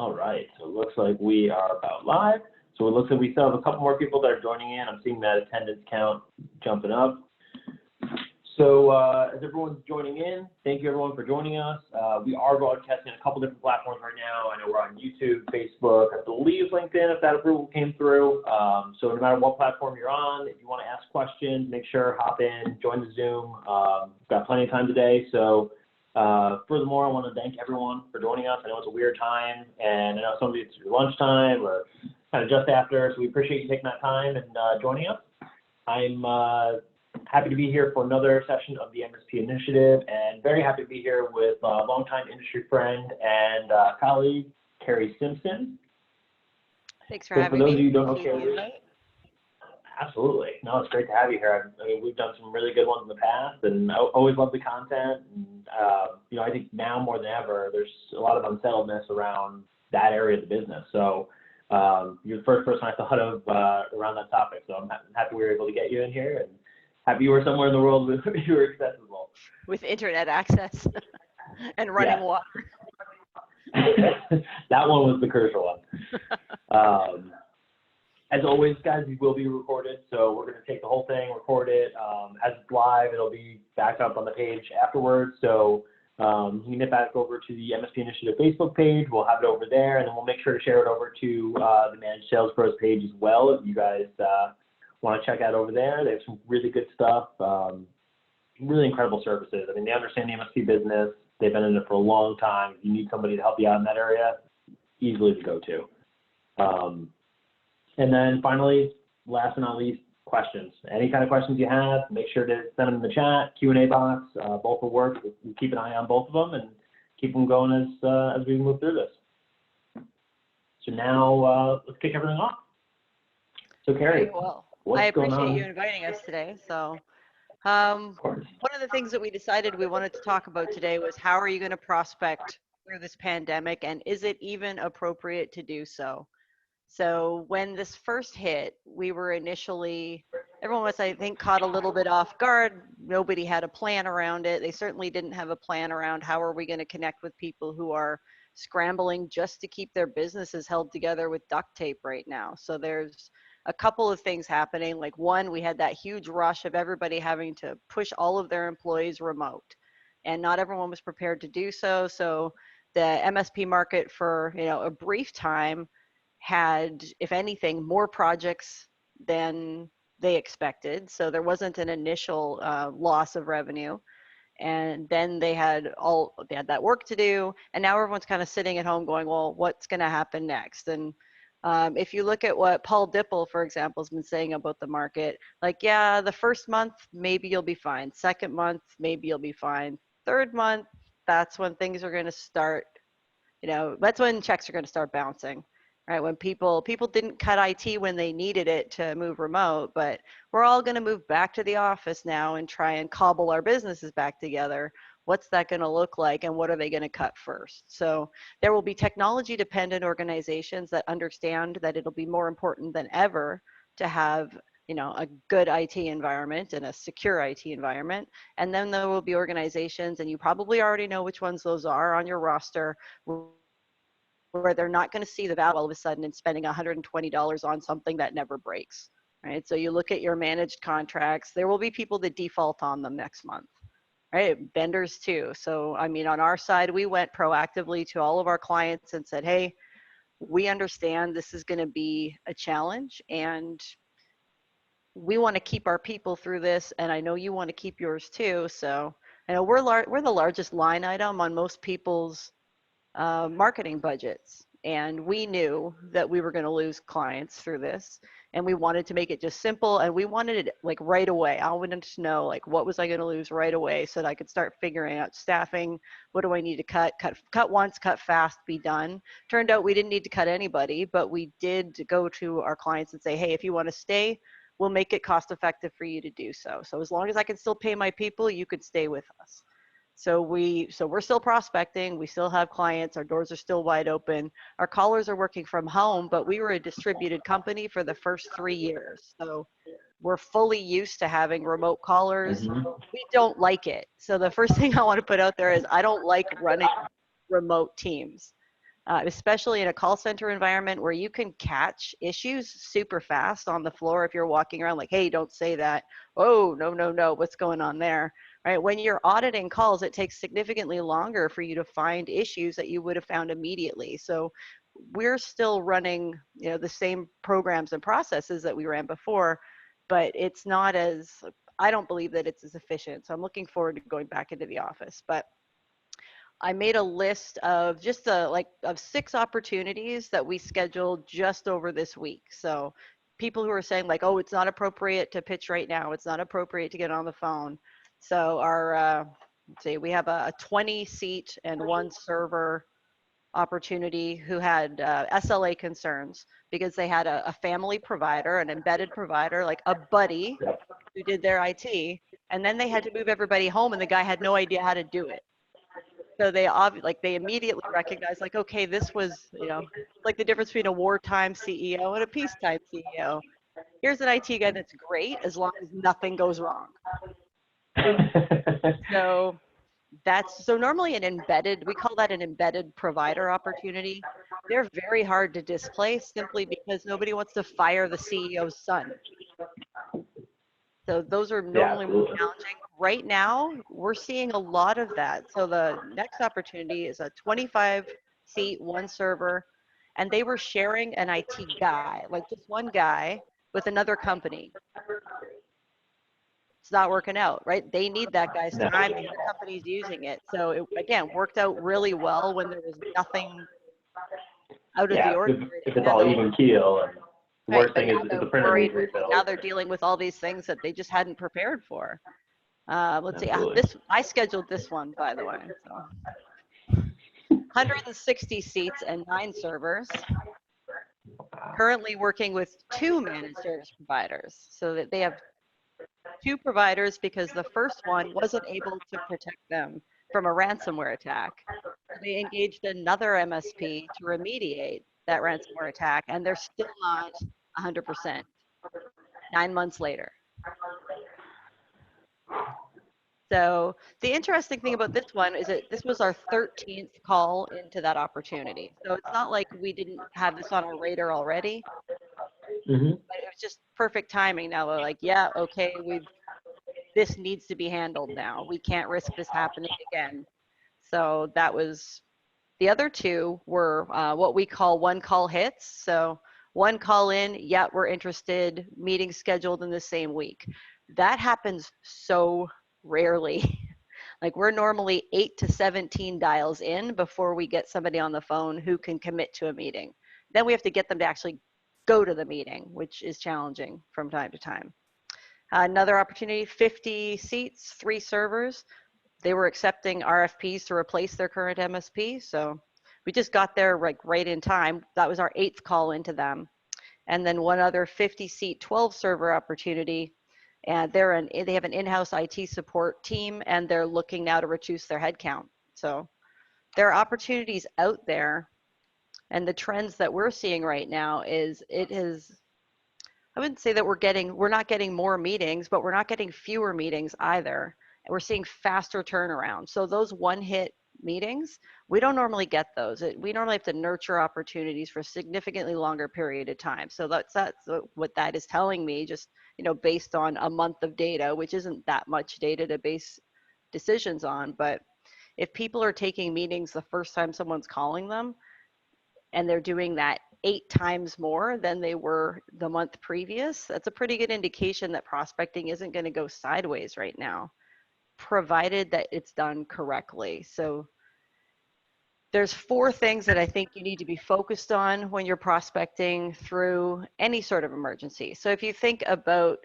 All right, so it looks like we are about live. So it looks like we still have a couple more people that are joining in. I'm seeing that attendance count jumping up. So as everyone's joining in, thank you everyone for joining us. We are broadcasting on a couple different platforms right now. I know we're on YouTube, Facebook, I believe LinkedIn if that approval came through. So no matter what platform you're on, if you want to ask questions, make sure hop in, join the Zoom. We've got plenty of time today. So furthermore, I want to thank everyone for joining us. I know it's a weird time, and I know some of it's your lunchtime or kind of just after, so we appreciate you taking that time and joining us. I'm happy to be here for another session of the MSP Initiative, and very happy to be here with longtime industry friend and colleague, Carrie Simpson. Thanks for having me. For those of you who don't know Carrie, absolutely. No, it's great to have you here. I mean, we've done some really good ones in the past, and I always love the content. And, you know, I think now more than ever, there's a lot of unsettledness around that area of the business. So you're the first person I thought of around that topic. So I'm happy we were able to get you in here, and happy you were somewhere in the world where you were accessible. With internet access and running water. That one was the crucial one. As always, guys, we will be recorded, so we're going to take the whole thing, record it. As it's live, it'll be back up on the page afterwards. So you can get back over to the MSP Initiative Facebook page. We'll have it over there, and then we'll make sure to share it over to the Managed Sales Pros page as well if you guys want to check out over there. They have some really good stuff, really incredible services. I mean, they understand the MSP business. They've been in it for a long time. If you need somebody to help you out in that area, easily to go to. And then finally, last but not least, questions. Any kind of questions you have, make sure to send them in the chat, Q&A box. Both will work. We'll keep an eye on both of them and keep them going as we move through this. So now let's kick everything off. So Carrie, well, I appreciate you inviting us today. So one of the things that we decided we wanted to talk about today was how are you going to prospect through this pandemic, and is it even appropriate to do so? So when this first hit, we were initially, everyone was, I think, caught a little bit off guard. Nobody had a plan around it. They certainly didn't have a plan around how are we going to connect with people who are scrambling just to keep their businesses held together with duct tape right now. So there's a couple of things happening. Like one, we had that huge rush of everybody having to push all of their employees remote, and not everyone was prepared to do so. So the MSP market for, you know, a brief time had, if anything, more projects than they expected. So there wasn't an initial loss of revenue. And then they had that work to do. And now everyone's kind of sitting at home going, well, what's going to happen next? And if you look at what Paul Dipple, for example, has been saying about the market, like, yeah, the first month, maybe you'll be fine. Second month, maybe you'll be fine. Third month, that's when things are going to start, you know, that's when checks are going to start bouncing. Right, when people didn't cut IT when they needed it to move remote, but we're all going to move back to the office now and try and cobble our businesses back together. What's that going to look like, and what are they going to cut first? So there will be technology dependent organizations that understand that it'll be more important than ever to have, you know, a good IT environment and a secure IT environment. And then there will be organizations, and you probably already know which ones those are on your roster, where they're not going to see the value all of a sudden in spending $120 on something that never breaks, right? So you look at your managed contracts, there will be people that default on them next month, right? Vendors too. So, I mean, on our side, we went proactively to all of our clients and said, hey, we understand this is going to be a challenge, and we want to keep our people through this, and I know you want to keep yours too. So, I know we're the largest line item on most people's marketing budgets, and we knew that we were going to lose clients through this, and we wanted to make it just simple, and we wanted it like right away. I wanted to know, like, what was I going to lose right away so that I could start figuring out staffing. What do I need to cut once, cut fast, be done. Turned out we didn't need to cut anybody, but we did go to our clients and say, hey, if you want to stay, we'll make it cost effective for you to do so. So as long as I can still pay my people, you could stay with us. So we're still prospecting. We still have clients. Our doors are still wide open. Our callers are working from home, but we were a distributed company for the first 3 years. So we're fully used to having remote callers. We don't like it. So the first thing I want to put out there is I don't like running remote teams. especially in a call center environment where you can catch issues super fast on the floor if you're walking around like, hey, don't say that. Oh, no, no, no, what's going on there? Right? When you're auditing calls, it takes significantly longer for you to find issues that you would have found immediately. So we're still running, the same programs and processes that we ran before, but it's not as, I don't believe that it's as efficient. So I'm looking forward to going back into the office. But I made a list of just of 6 opportunities that we scheduled just over this week. So people who are saying like, oh, it's not appropriate to pitch right now. It's not appropriate to get on the phone. So our, let's see, we have a 20 seat and 1 server opportunity who had SLA concerns because they had a family provider, an embedded provider, like a buddy who did their IT, and then they had to move everybody home and the guy had no idea how to do it. So they immediately recognized like, okay, this was, like the difference between a wartime CEO and a peacetime CEO. Here's an IT guy that's great as long as nothing goes wrong. So so normally we call that an embedded provider opportunity. They're very hard to displace simply because nobody wants to fire the CEO's son. So those are normally more challenging. Right now, we're seeing a lot of that. So the next opportunity is a 25 seat, 1 server, and they were sharing an IT guy, like just one guy with another company. It's not working out, right? They need that guy's time. The other company's using it. So it, again, worked out really well when there was nothing out of the ordinary. If it's all even keel. And the worst thing is the printer needs refilled. Now they're dealing with all these things that they just hadn't prepared for. Let's see. I scheduled this one, by the way. So 160 seats and 9 servers. Currently working with 2 managed service providers, so that they have 2 providers because the first one wasn't able to protect them from a ransomware attack. They engaged another MSP to remediate that ransomware attack, and they're still not 100%. 9 months later. So the interesting thing about this one is that this was our 13th call into that opportunity. So it's not like we didn't have this on our radar already. Mm-hmm. But it was just perfect timing. Now we're like, yeah, okay, this needs to be handled now. We can't risk this happening again. So that was, the other 2 were what we call 1 call hits. So 1 call in, yeah, we're interested, meeting scheduled in the same week. That happens so rarely. Like we're normally 8 to 17 dials in before we get somebody on the phone who can commit to a meeting. Then we have to get them to actually go to the meeting, which is challenging from time to time. Another opportunity, 50 seats, 3 servers. They were accepting RFPs to replace their current MSP. So we just got there right in time. That was our 8th call into them. And then one other 50 seat, 12 server opportunity. And they have an in-house IT support team, and they're looking now to reduce their headcount. So there are opportunities out there. And the trends that we're seeing right now I wouldn't say that we're not getting more meetings, but we're not getting fewer meetings either. And we're seeing faster turnaround. So those 1-hit meetings, we don't normally get those. We normally have to nurture opportunities for a significantly longer period of time. So that's what that is telling me, just, based on a month of data, which isn't that much data to base decisions on. But if people are taking meetings the first time someone's calling them, and they're doing that 8 times more than they were the month previous, that's a pretty good indication that prospecting isn't going to go sideways right now, provided that it's done correctly. So there's 4 things that I think you need to be focused on when you're prospecting through any sort of emergency. So if you think about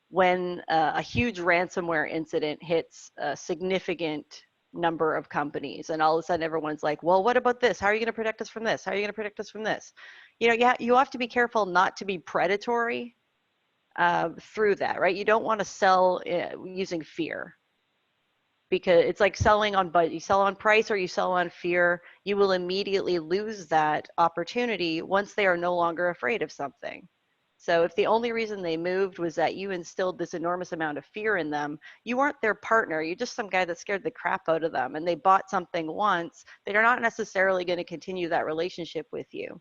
when a huge ransomware incident hits a significant number of companies, and all of a sudden everyone's like, well, what about this? How are you going to protect us from this? How are you going to protect us from this? You have to be careful not to be predatory through that, right? You don't want to sell using fear, because it's like selling on, but you sell on price or you sell on fear, you will immediately lose that opportunity once they are no longer afraid of something. So if the only reason they moved was that you instilled this enormous amount of fear in them, you weren't their partner. You're just some guy that scared the crap out of them, and they bought something once. They're not necessarily going to continue that relationship with you.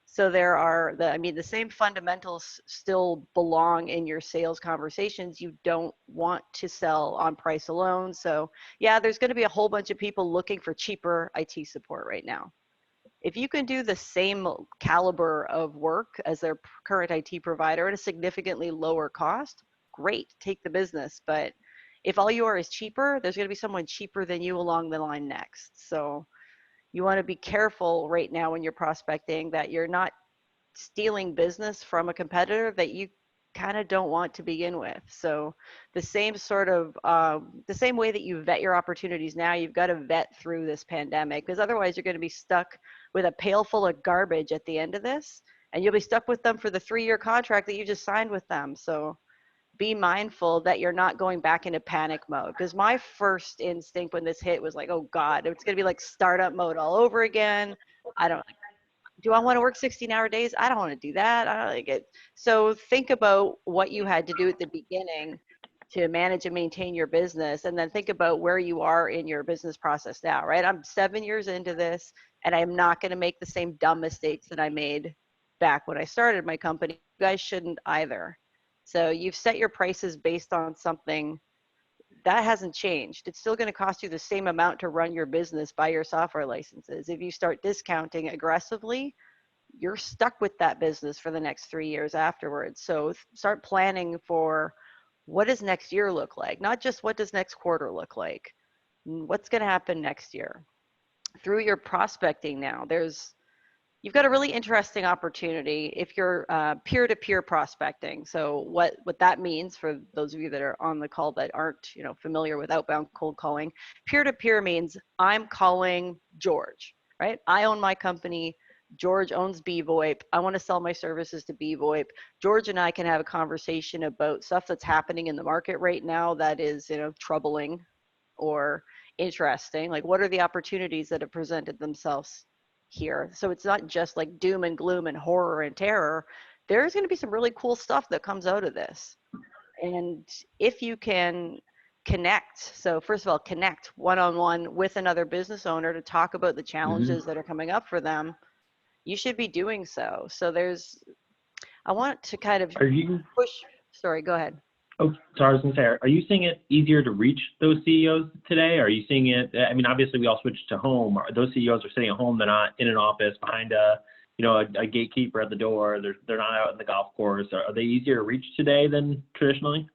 So there are the same fundamentals still belong in your sales conversations. You don't want to sell on price alone. So yeah, there's going to be a whole bunch of people looking for cheaper IT support right now. If you can do the same caliber of work as their current IT provider at a significantly lower cost, great, take the business. But if all you are is cheaper, there's going to be someone cheaper than you along the line next. So you want to be careful right now when you're prospecting that you're not stealing business from a competitor that you kind of don't want to begin with. So the same sort of the same way that you vet your opportunities now, you've got to vet through this pandemic, because otherwise you're going to be stuck with a pail full of garbage at the end of this, and you'll be stuck with them for the 3-year contract that you just signed with them. So be mindful that you're not going back into panic mode, because my first instinct when this hit was like, oh God, it's going to be like startup mode all over again. I don't Do I want to work 16-hour days? I don't want to do that. I don't like it. So think about what you had to do at the beginning to manage and maintain your business, and then think about where you are in your business process now, right? I'm 7 years into this, and I'm not going to make the same dumb mistakes that I made back when I started my company. You guys shouldn't either. So you've set your prices based on something that hasn't changed. It's still going to cost you the same amount to run your business, buy your software licenses. If you start discounting aggressively, you're stuck with that business for the next 3 years afterwards. So start planning for what does next year look like? Not just what does next quarter look like? What's going to happen next year? Through your prospecting now, you've got a really interesting opportunity if you're peer-to-peer prospecting. So what that means for those of you that are on the call that aren't familiar with outbound cold calling, peer-to-peer means I'm calling George, right? I own my company. George owns BVoIP. I want to sell my services to BVoIP. George and I can have a conversation about stuff that's happening in the market right now that is troubling or interesting. Like, what are the opportunities that have presented themselves here? So it's not just like doom and gloom and horror and terror. There's going to be some really cool stuff that comes out of this. And if you can connect, so first of all, connect one-on-one with another business owner to talk about the challenges that are coming up for them, you should be doing so. So I want to kind of push, sorry, go ahead. Oh, sorry, I was going to say, are you seeing it easier to reach those CEOs today? Are you seeing it, I mean, obviously we all switched to home. Those CEOs are sitting at home. They're not in an office behind a gatekeeper at the door. They're not out in the golf course. Are they easier to reach today than traditionally?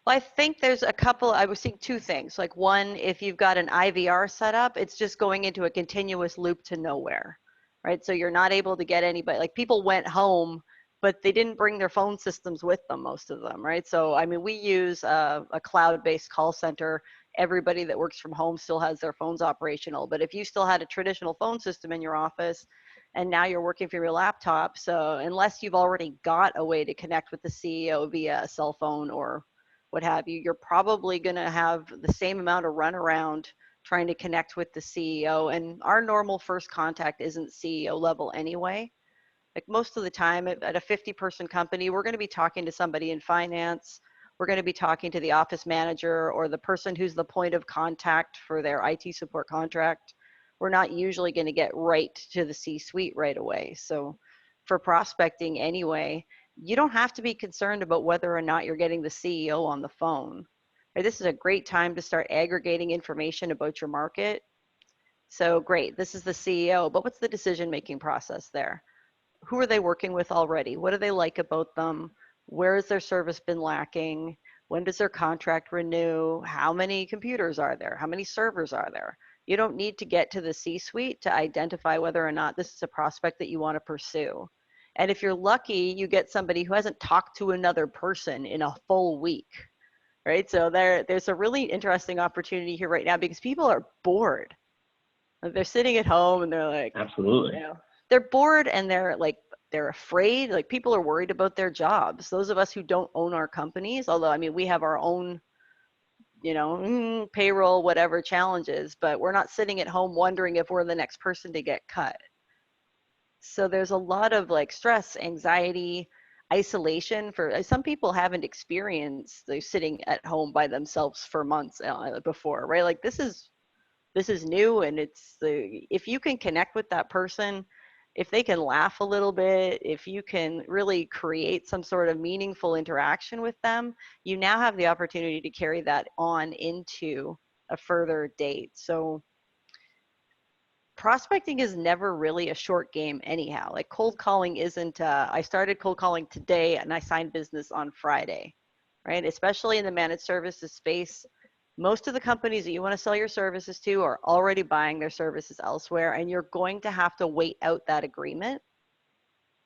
Well, I think there's I was seeing two things. Like, one, if you've got an IVR set up, it's just going into a continuous loop to nowhere, right? So you're not able to get anybody, like people went home, but they didn't bring their phone systems with them, most of them, right? So, I mean, we use a cloud-based call center. Everybody that works from home still has their phones operational. But if you still had a traditional phone system in your office and now you're working from your laptop, so unless you've already got a way to connect with the CEO via a cell phone or what have you, you're probably going to have the same amount of runaround trying to connect with the CEO. And our normal first contact isn't CEO level anyway. Like, most of the time at a 50-person company, we're going to be talking to somebody in finance. We're going to be talking to the office manager or the person who's the point of contact for their IT support contract. We're not usually going to get right to the C-suite right away. So for prospecting anyway, you don't have to be concerned about whether or not you're getting the CEO on the phone. This is a great time to start aggregating information about your market. So great, this is the CEO, but what's the decision-making process there? Who are they working with already? What do they like about them? Where has their service been lacking? When does their contract renew? How many computers are there? How many servers are there? You don't need to get to the C-suite to identify whether or not this is a prospect that you want to pursue. And if you're lucky, you get somebody who hasn't talked to another person in a full week, right? So there's a really interesting opportunity here right now because people are bored. They're sitting at home and they're like, absolutely. They're bored and they're afraid. Like, people are worried about their jobs. Those of us who don't own our companies, although, I mean, we have our own, payroll, whatever challenges, but we're not sitting at home wondering if we're the next person to get cut. So there's a lot of like stress, anxiety. isolation for some people haven't experienced they're sitting at home by themselves for months before, right? Like this is new, and if you can connect with that person, if they can laugh a little bit, if you can really create some sort of meaningful interaction with them, you now have the opportunity to carry that on into a further date. So prospecting is never really a short game anyhow. Like cold calling isn't, I started cold calling today and I signed business on Friday, right? Especially in the managed services space, most of the companies that you want to sell your services to are already buying their services elsewhere, and you're going to have to wait out that agreement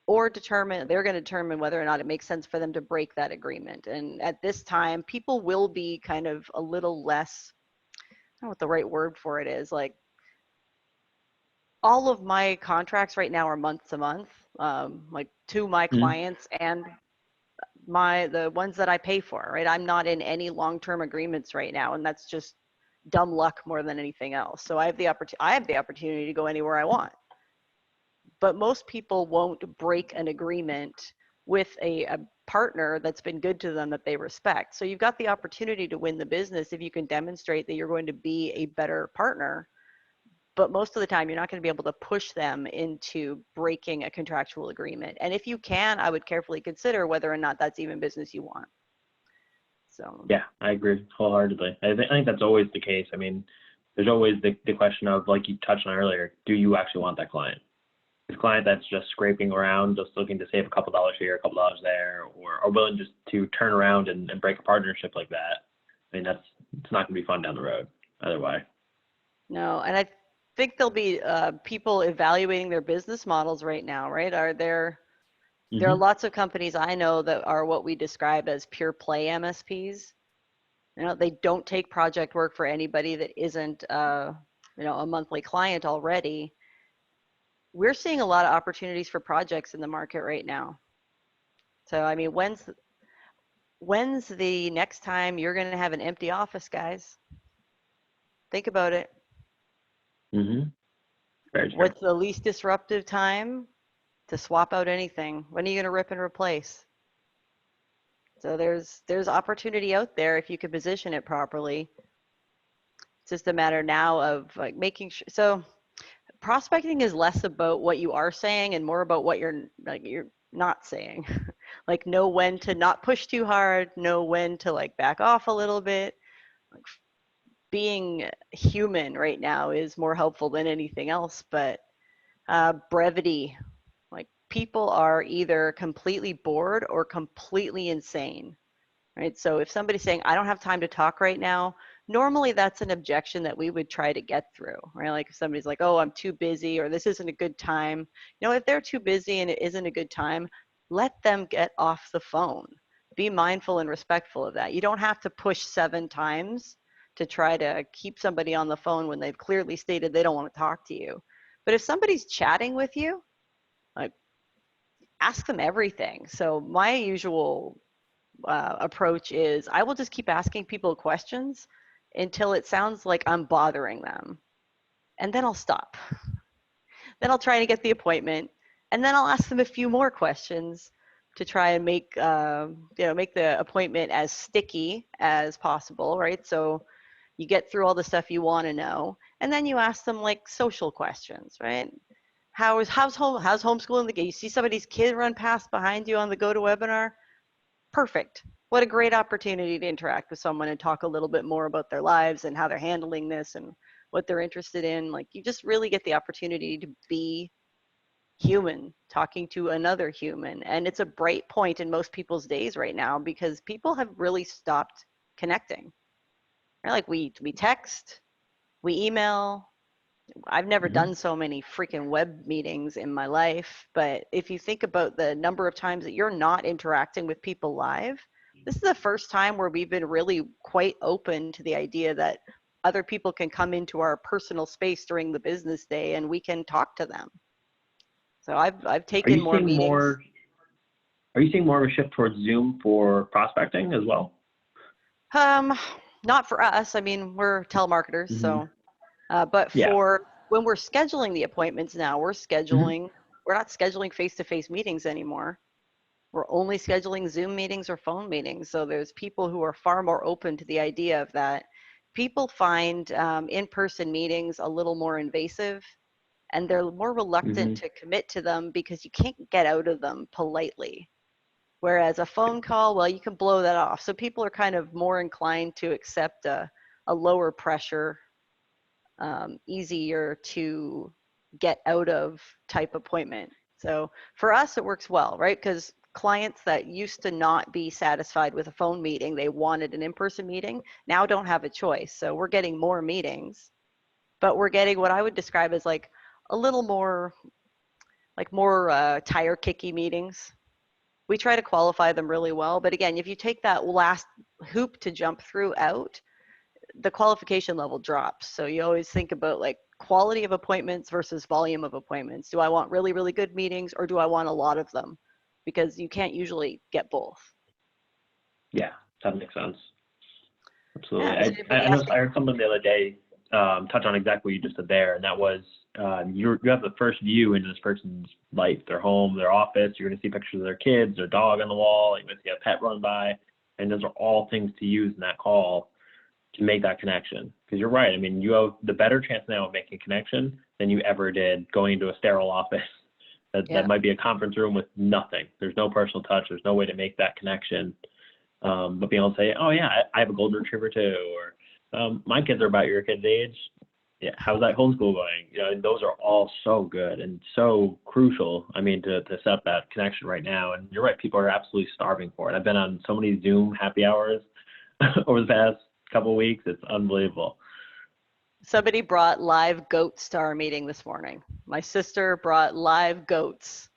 or they're going to determine whether or not it makes sense for them to break that agreement. And at this time, people will be kind of a little less, I don't know what the right word for it is, like all of my contracts right now are month to month, like to my clients and the ones that I pay for, right? I'm not in any long-term agreements right now, and that's just dumb luck more than anything else. So I have the opportunity to go anywhere I want. But most people won't break an agreement with a partner that's been good to them that they respect. So you've got the opportunity to win the business if you can demonstrate that you're going to be a better partner. But most of the time, you're not going to be able to push them into breaking a contractual agreement. And if you can, I would carefully consider whether or not that's even business you want. So yeah, I agree wholeheartedly. I think that's always the case. I mean, there's always the question of, like you touched on earlier, do you actually want that client? This client that's just scraping around, just looking to save a couple dollars here, a couple dollars there, or are willing just to turn around and break a partnership like that. I mean, it's not going to be fun down the road otherwise. No, and I think there'll be people evaluating their business models right now, right? There are lots of companies I know that are what we describe as pure play MSPs. You know, they don't take project work for anybody that isn't, a monthly client already. We're seeing a lot of opportunities for projects in the market right now. So, I mean, when's the next time you're going to have an empty office, guys? Think about it. Very true. What's the least disruptive time to swap out anything? When are you going to rip and replace? So there's opportunity out there if you can position it properly. It's just a matter now of like making sure. So prospecting is less about what you are saying and more about what you're not saying. Like know when to not push too hard, know when to like back off a little bit. Like being human right now is more helpful than anything else, but brevity. Like people are either completely bored or completely insane, right? So if somebody's saying, I don't have time to talk right now, normally that's an objection that we would try to get through, right? Like if somebody's like, oh, I'm too busy, or this isn't a good time. You know, if they're too busy and it isn't a good time, let them get off the phone. Be mindful and respectful of that. You don't have to push 7 times to try to keep somebody on the phone when they've clearly stated they don't want to talk to you. But if somebody's chatting with you, like ask them everything. So my usual approach is I will just keep asking people questions until it sounds like I'm bothering them. And then I'll stop. Then I'll try to get the appointment. And then I'll ask them a few more questions to try and make the appointment as sticky as possible, right? So you get through all the stuff you want to know, and then you ask them like social questions, right? How's homeschooling? You see somebody's kid run past behind you on the GoToWebinar? Perfect. What a great opportunity to interact with someone and talk a little bit more about their lives and how they're handling this and what they're interested in. Like you just really get the opportunity to be human talking to another human. And it's a bright point in most people's days right now because people have really stopped connecting. Right? Like we text, we email. I've never done so many freaking web meetings in my life, but if you think about the number of times that you're not interacting with people live, this is the first time where we've been really quite open to the idea that other people can come into our personal space during the business day and we can talk to them. So I've taken more meetings. Are you seeing more of a shift towards Zoom for prospecting as well? Not for us. I mean, we're telemarketers, so. But for when we're scheduling the appointments now, we're not scheduling face-to-face meetings anymore. We're only scheduling Zoom meetings or phone meetings. So there's people who are far more open to the idea of that. People find in-person meetings a little more invasive, and they're more reluctant to commit to them because you can't get out of them politely. Whereas a phone call, well, you can blow that off. So people are kind of more inclined to accept a lower pressure, easier to get out of type appointment. So for us, it works well, right? Because clients that used to not be satisfied with a phone meeting, they wanted an in-person meeting, now don't have a choice. So we're getting more meetings, but we're getting what I would describe as like a little more, like more tire kicky meetings. We try to qualify them really well, but again, if you take that last hoop to jump through out, the qualification level drops. So you always think about like quality of appointments versus volume of appointments. Do I want really, really good meetings, or do I want a lot of them? Because you can't usually get both. Yeah, that makes sense. Absolutely. Yeah, I heard someone the other day touch on exactly what you just said there, and that was you have the first view into this person's life, their home, their office. You're going to see pictures of their kids, their dog on the wall. You're going to see a pet run by, and those are all things to use in that call to make that connection. Because you're right. I mean, you have the better chance now of making a connection than you ever did going into a sterile office. That might be a conference room with nothing. There's no personal touch. There's no way to make that connection. But being able to say, oh yeah, I have a golden retriever too, or my kids are about your kid's age. Yeah, how's that homeschool going? You know, and those are all so good and so crucial. I mean, to set up that connection right now. And you're right, people are absolutely starving for it. I've been on so many Zoom happy hours over the past couple of weeks. It's unbelievable. Somebody brought live goats to our meeting this morning. My sister brought live goats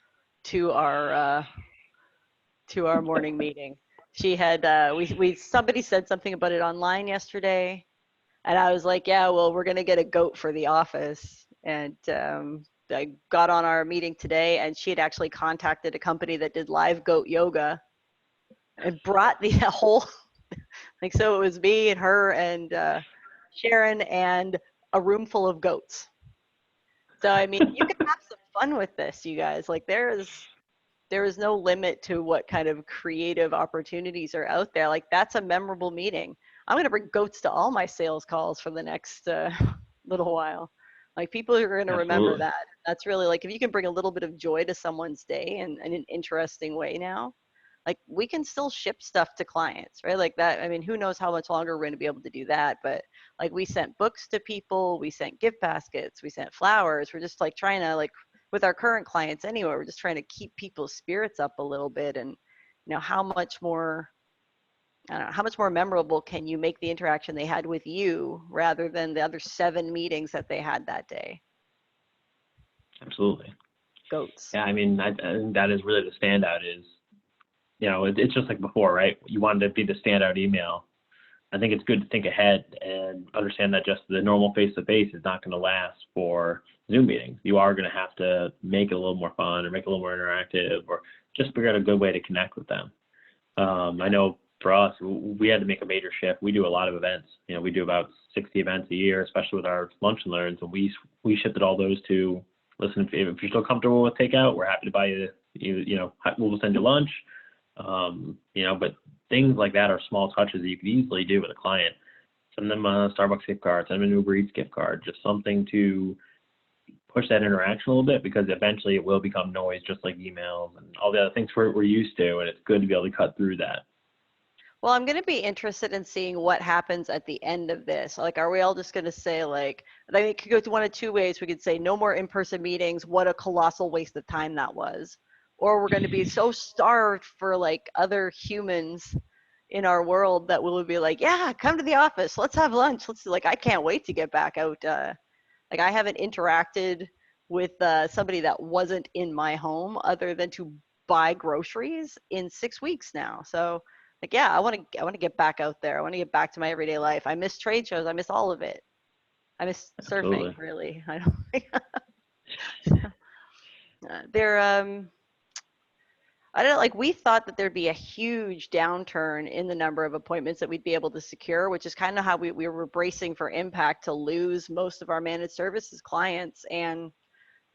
to our morning meeting. She had somebody said something about it online yesterday, and I was like, yeah, well, we're gonna get a goat for the office. And I got on our meeting today, and she had actually contacted a company that did live goat yoga and brought the whole like, so it was me and her and Sharon and a room full of goats. So I mean, you can have some fun with this, you guys. Like there is no limit to what kind of creative opportunities are out there. Like that's a memorable meeting. I'm going to bring goats to all my sales calls for the next little while. Like people are going to remember that. That's really like, if you can bring a little bit of joy to someone's day in an interesting way now, like we can still ship stuff to clients, right? Like that. I mean, who knows how much longer we're going to be able to do that, but like we sent books to people, we sent gift baskets, we sent flowers. We're just like trying to, like with our current clients anyway, we're just trying to keep people's spirits up a little bit. And you know, how much more memorable can you make the interaction they had with you rather than the other 7 meetings that they had that day? Absolutely. Goats. Yeah, I mean, I think that is really the standout is, you know, it's just like before, right? You wanted to be the standout email. I think it's good to think ahead and understand that just the normal face-to-face is not going to last for Zoom meetings. You are going to have to make it a little more fun or make it a little more interactive or just figure out a good way to connect with them. I know for us, we had to make a major shift. We do a lot of events. You know, we do about 60 events a year, especially with our lunch and learns. And we shifted all those to, listen, if you're still comfortable with takeout, we're happy to buy you know, we'll send you lunch. You know, but things like that are small touches that you could easily do with a client. Send them a Starbucks gift card, send them an Uber Eats gift card, just something to push that interaction a little bit, because eventually it will become noise, just like emails and all the other things we're used to, and it's good to be able to cut through that. Well, I'm going to be interested in seeing what happens at the end of this. Like, are we all just going to say, like, I think it could go to one of 2 ways. We could say no more in-person meetings. What a colossal waste of time that was. Or we're going to be so starved for like other humans in our world that we'll be like, yeah, come to the office. Let's have lunch. Like, I can't wait to get back out. Like I haven't interacted with somebody that wasn't in my home other than to buy groceries in 6 weeks now. So like, yeah, I want to get back out there. I want to get back to my everyday life. I miss trade shows. I miss all of it. I miss surfing, really. I don't. I don't, like, we thought that there'd be a huge downturn in the number of appointments that we'd be able to secure, which is kind of how we were bracing for impact to lose most of our managed services clients. And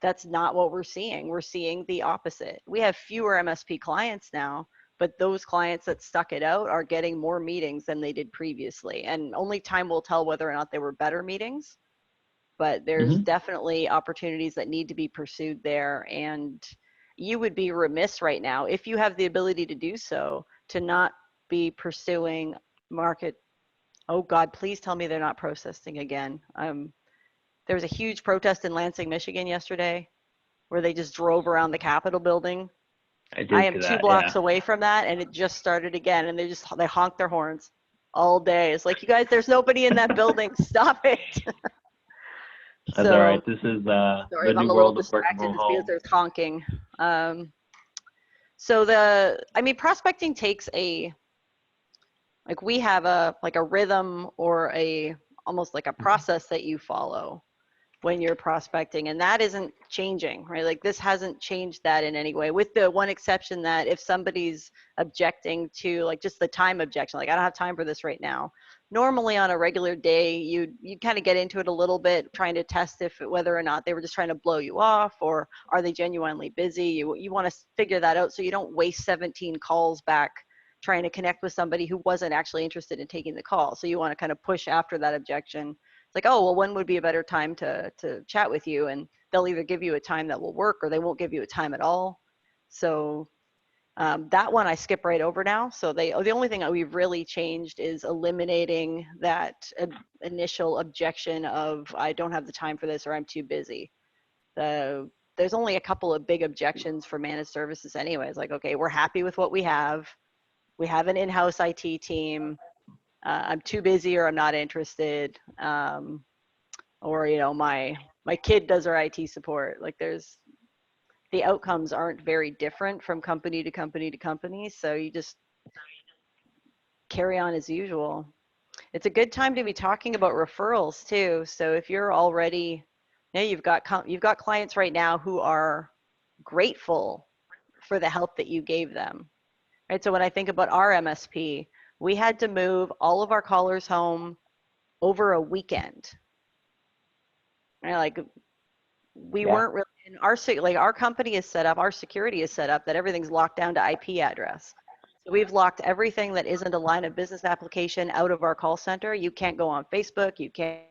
that's not what we're seeing. We're seeing the opposite. We have fewer MSP clients now, but those clients that stuck it out are getting more meetings than they did previously. And only time will tell whether or not they were better meetings, but there's definitely opportunities that need to be pursued there. And you would be remiss right now, if you have the ability to do so, to not be pursuing market. Oh God, please tell me they're not protesting again. There was a huge protest in Lansing, Michigan yesterday where they just drove around the Capitol building. I am 2 blocks away from that, and it just started again, and they honk their horns all day. It's like, you guys, there's nobody in that building. Stop it. That's all right. This is sorry, the I'm new a little world of working distracted. from It's home. because there's honking. Prospecting takes we have a rhythm or almost like a process that you follow when you're prospecting, and that isn't changing, right? Like, this hasn't changed that in any way, with the one exception that if somebody's objecting to, like, just the time objection, like, I don't have time for this right now. Normally on a regular day, you kind of get into it a little bit, trying to test whether or not they were just trying to blow you off, or are they genuinely busy. You want to figure that out so you don't waste 17 calls back trying to connect with somebody who wasn't actually interested in taking the call. So you want to kind of push after that objection. It's like, oh, well, when would be a better time to chat with you? And they'll either give you a time that will work, or they won't give you a time at all. So that one I skip right over now. So the only thing that we've really changed is eliminating that initial objection of, I don't have the time for this, or I'm too busy. There's only a couple of big objections for managed services anyways. Like, okay, we're happy with what we have. We have an in-house IT team. I'm too busy, or I'm not interested. Or, my kid does our IT support. Like, the outcomes aren't very different from company to company to company. So you just carry on as usual. It's a good time to be talking about referrals too. So if you're already, you've got clients right now who are grateful for the help that you gave them. Right. So when I think about our MSP, we had to move all of our callers home over a weekend. Right? Like, we weren't really in our company is set up, our security is set up that everything's locked down to IP address. So we've locked everything that isn't a line of business application out of our call center. You can't go on Facebook. You can't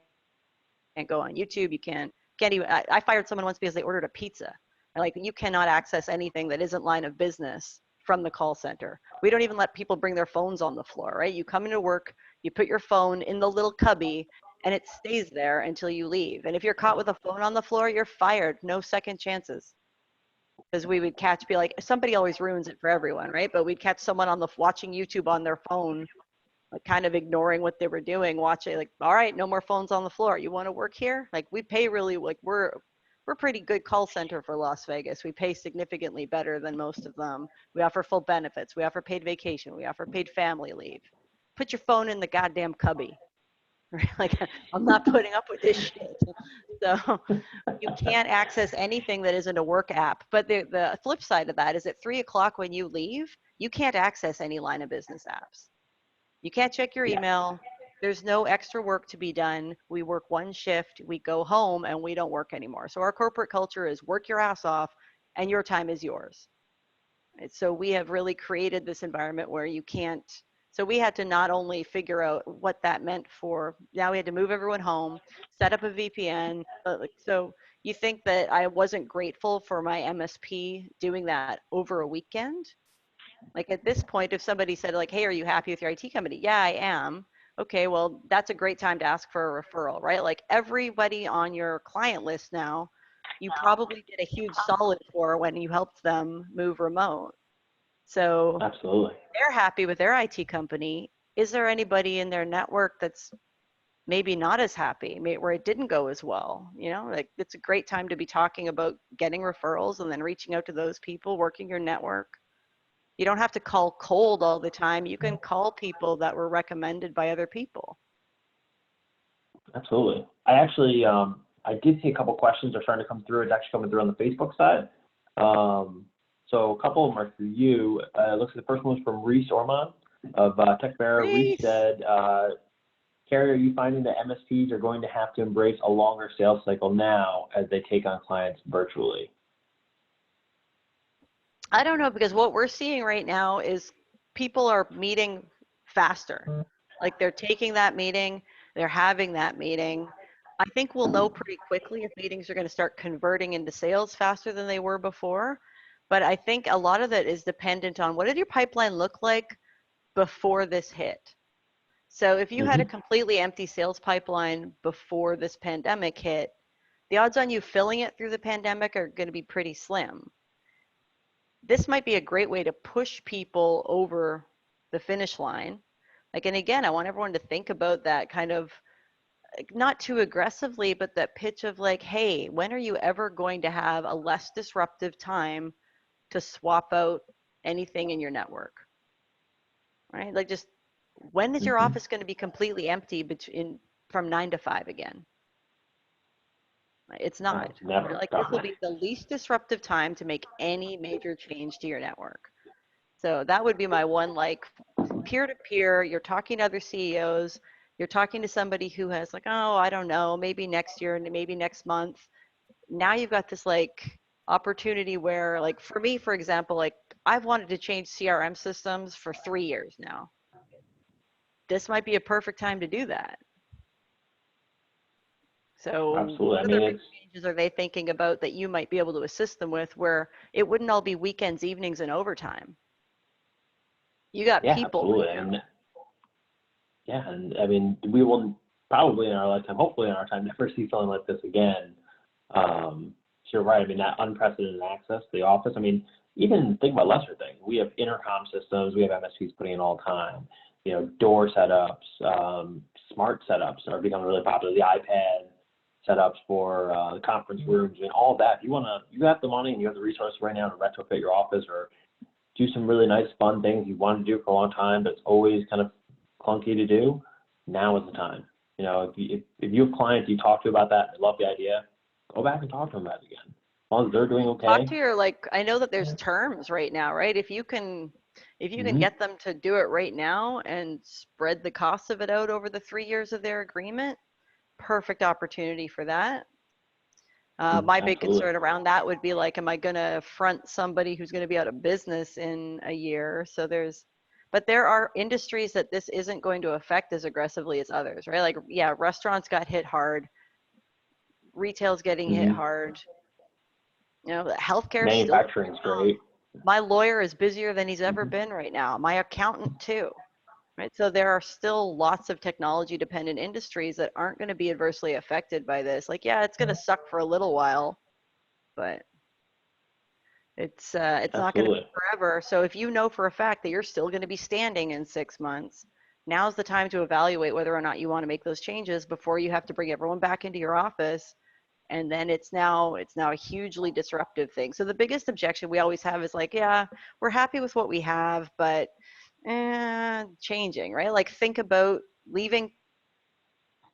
go on YouTube. You can't even. I fired someone once because they ordered a pizza. Like, you cannot access anything that isn't line of business from the call center. We don't even let people bring their phones on the floor, right? You come into work, you put your phone in the little cubby, and it stays there until you leave. And if you're caught with a phone on the floor, you're fired. No second chances. Because we would be like, somebody always ruins it for everyone, right? But we'd catch someone watching YouTube on their phone, like, kind of ignoring what they were doing, watching, like, all right, no more phones on the floor. You want to work here? Like, we pay really, like, we're pretty good call center for Las Vegas. We pay significantly better than most of them. We offer full benefits. We offer paid vacation. We offer paid family leave. Put your phone in the goddamn cubby. Like, I'm not putting up with this shit. So you can't access anything that isn't a work app. But the flip side of that is at 3 o'clock when you leave, you can't access any line of business apps. You can't check your email. There's no extra work to be done. We work one shift, we go home, and we don't work anymore. So our corporate culture is work your ass off, and your time is yours. And so we have really created this environment where you can't. So we had to not only figure out what that meant for, now we had to move everyone home, set up a VPN. So you think that I wasn't grateful for my MSP doing that over a weekend? Like, at this point, if somebody said, like, hey, are you happy with your IT company? Yeah, I am. Okay, well, that's a great time to ask for a referral, right? Like, everybody on your client list now, you probably did a huge solid for when you helped them move remote. So Absolutely. They're happy with their IT company. Is there anybody in their network that's maybe not as happy, where it didn't go as well? Like, it's a great time to be talking about getting referrals and then reaching out to those people, working your network. You don't have to call cold all the time. You can call people that were recommended by other people. Absolutely. I actually, I did see a couple questions are starting to come through. It's actually coming through on the Facebook side. So a couple of them are for you. It looks like the first one was from Reese Ormond of TechBear. Reese said, Carrie, are you finding that MSPs are going to have to embrace a longer sales cycle now as they take on clients virtually? I don't know, because what we're seeing right now is people are meeting faster. Like they're taking that meeting, they're having that meeting. I think we'll know pretty quickly if meetings are going to start converting into sales faster than they were before. But I think a lot of that is dependent on what did your pipeline look like before this hit. So if you had a completely empty sales pipeline before this pandemic hit, the odds on you filling it through the pandemic are going to be pretty slim. This might be a great way to push people over the finish line. Like, and again, I want everyone to think about that kind of, not too aggressively, but that pitch of like, hey, when are you ever going to have a less disruptive time to swap out anything in your network? Right? Like, just when is your office going to be completely empty from 9 to 5 again? It's not. Never. Like, this will be the least disruptive time to make any major change to your network. So that would be my one, like, peer-to-peer, you're talking to other CEOs, you're talking to somebody who has like, oh, I don't know, maybe next year, maybe next month. Now you've got this like opportunity where, like, for me, for example, like I've wanted to change CRM systems for 3 years now. This might be a perfect time to do that. So Absolutely. what other big changes are they thinking about that you might be able to assist them with where it wouldn't all be weekends, evenings, and overtime? You got people. Absolutely. And I mean, we will probably in our lifetime, hopefully in our time, never see something like this again. So you're right. I mean, that unprecedented access to the office. I mean, even think about lesser things. We have intercom systems. We have MSPs putting in all the time. You know, door setups, smart setups are becoming really popular. The iPad setups for the conference rooms and all that. You have the money and you have the resources right now to retrofit your office or do some really nice, fun things you wanted to do for a long time, but it's always kind of clunky to do. Now is the time. You know, if you have clients you talk to about that and they love the idea, go back and talk to them about it again. As long as they're doing okay. Talk to your, like, I know that there's terms right now, right? If you can get them to do it right now and spread the cost of it out over the 3 years of their agreement, perfect opportunity for that. My big concern around that would be like, am I going to front somebody who's going to be out of business in a year? So but there are industries that this isn't going to affect as aggressively as others, right? Like, yeah, restaurants got hit hard. Retail's getting hit hard. You know, healthcare. Manufacturing's great. My lawyer is busier than he's ever been right now. My accountant too. Right. So there are still lots of technology dependent industries that aren't going to be adversely affected by this. Like, yeah, it's going to suck for a little while, but it's not going to be forever. So if you know for a fact that you're still going to be standing in 6 months, now's the time to evaluate whether or not you want to make those changes before you have to bring everyone back into your office. And then it's now a hugely disruptive thing. So the biggest objection we always have is like, yeah, we're happy with what we have, but changing, right? Like, think about leaving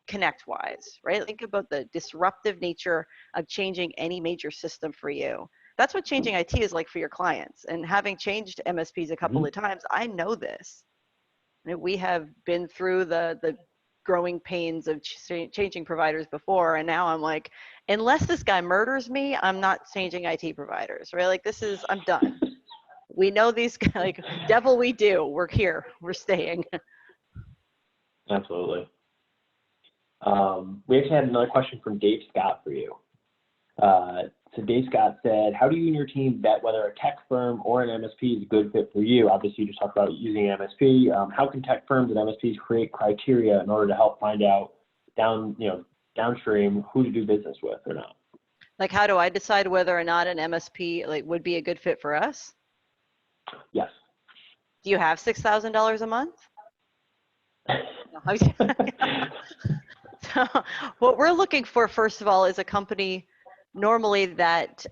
ConnectWise, right? Think about the disruptive nature of changing any major system for you. That's what changing IT is like for your clients. And having changed MSPs a couple of times, I know this. We have been through the growing pains of changing providers before, and now I'm like, unless this guy murders me, I'm not changing IT providers, right? Like, I'm done. We know these guys, like, devil we do. We're here. We're staying. Absolutely. We actually had another question from Dave Scott for you. So Dave Scott said, how do you and your team vet whether a tech firm or an MSP is a good fit for you? Obviously, you just talked about using an MSP. How can tech firms and MSPs create criteria in order to help find out downstream who to do business with or not? Like, how do I decide whether or not an MSP would be a good fit for us? Yes. Do you have $6,000 a month? So what we're looking for, first of all, is a company normally that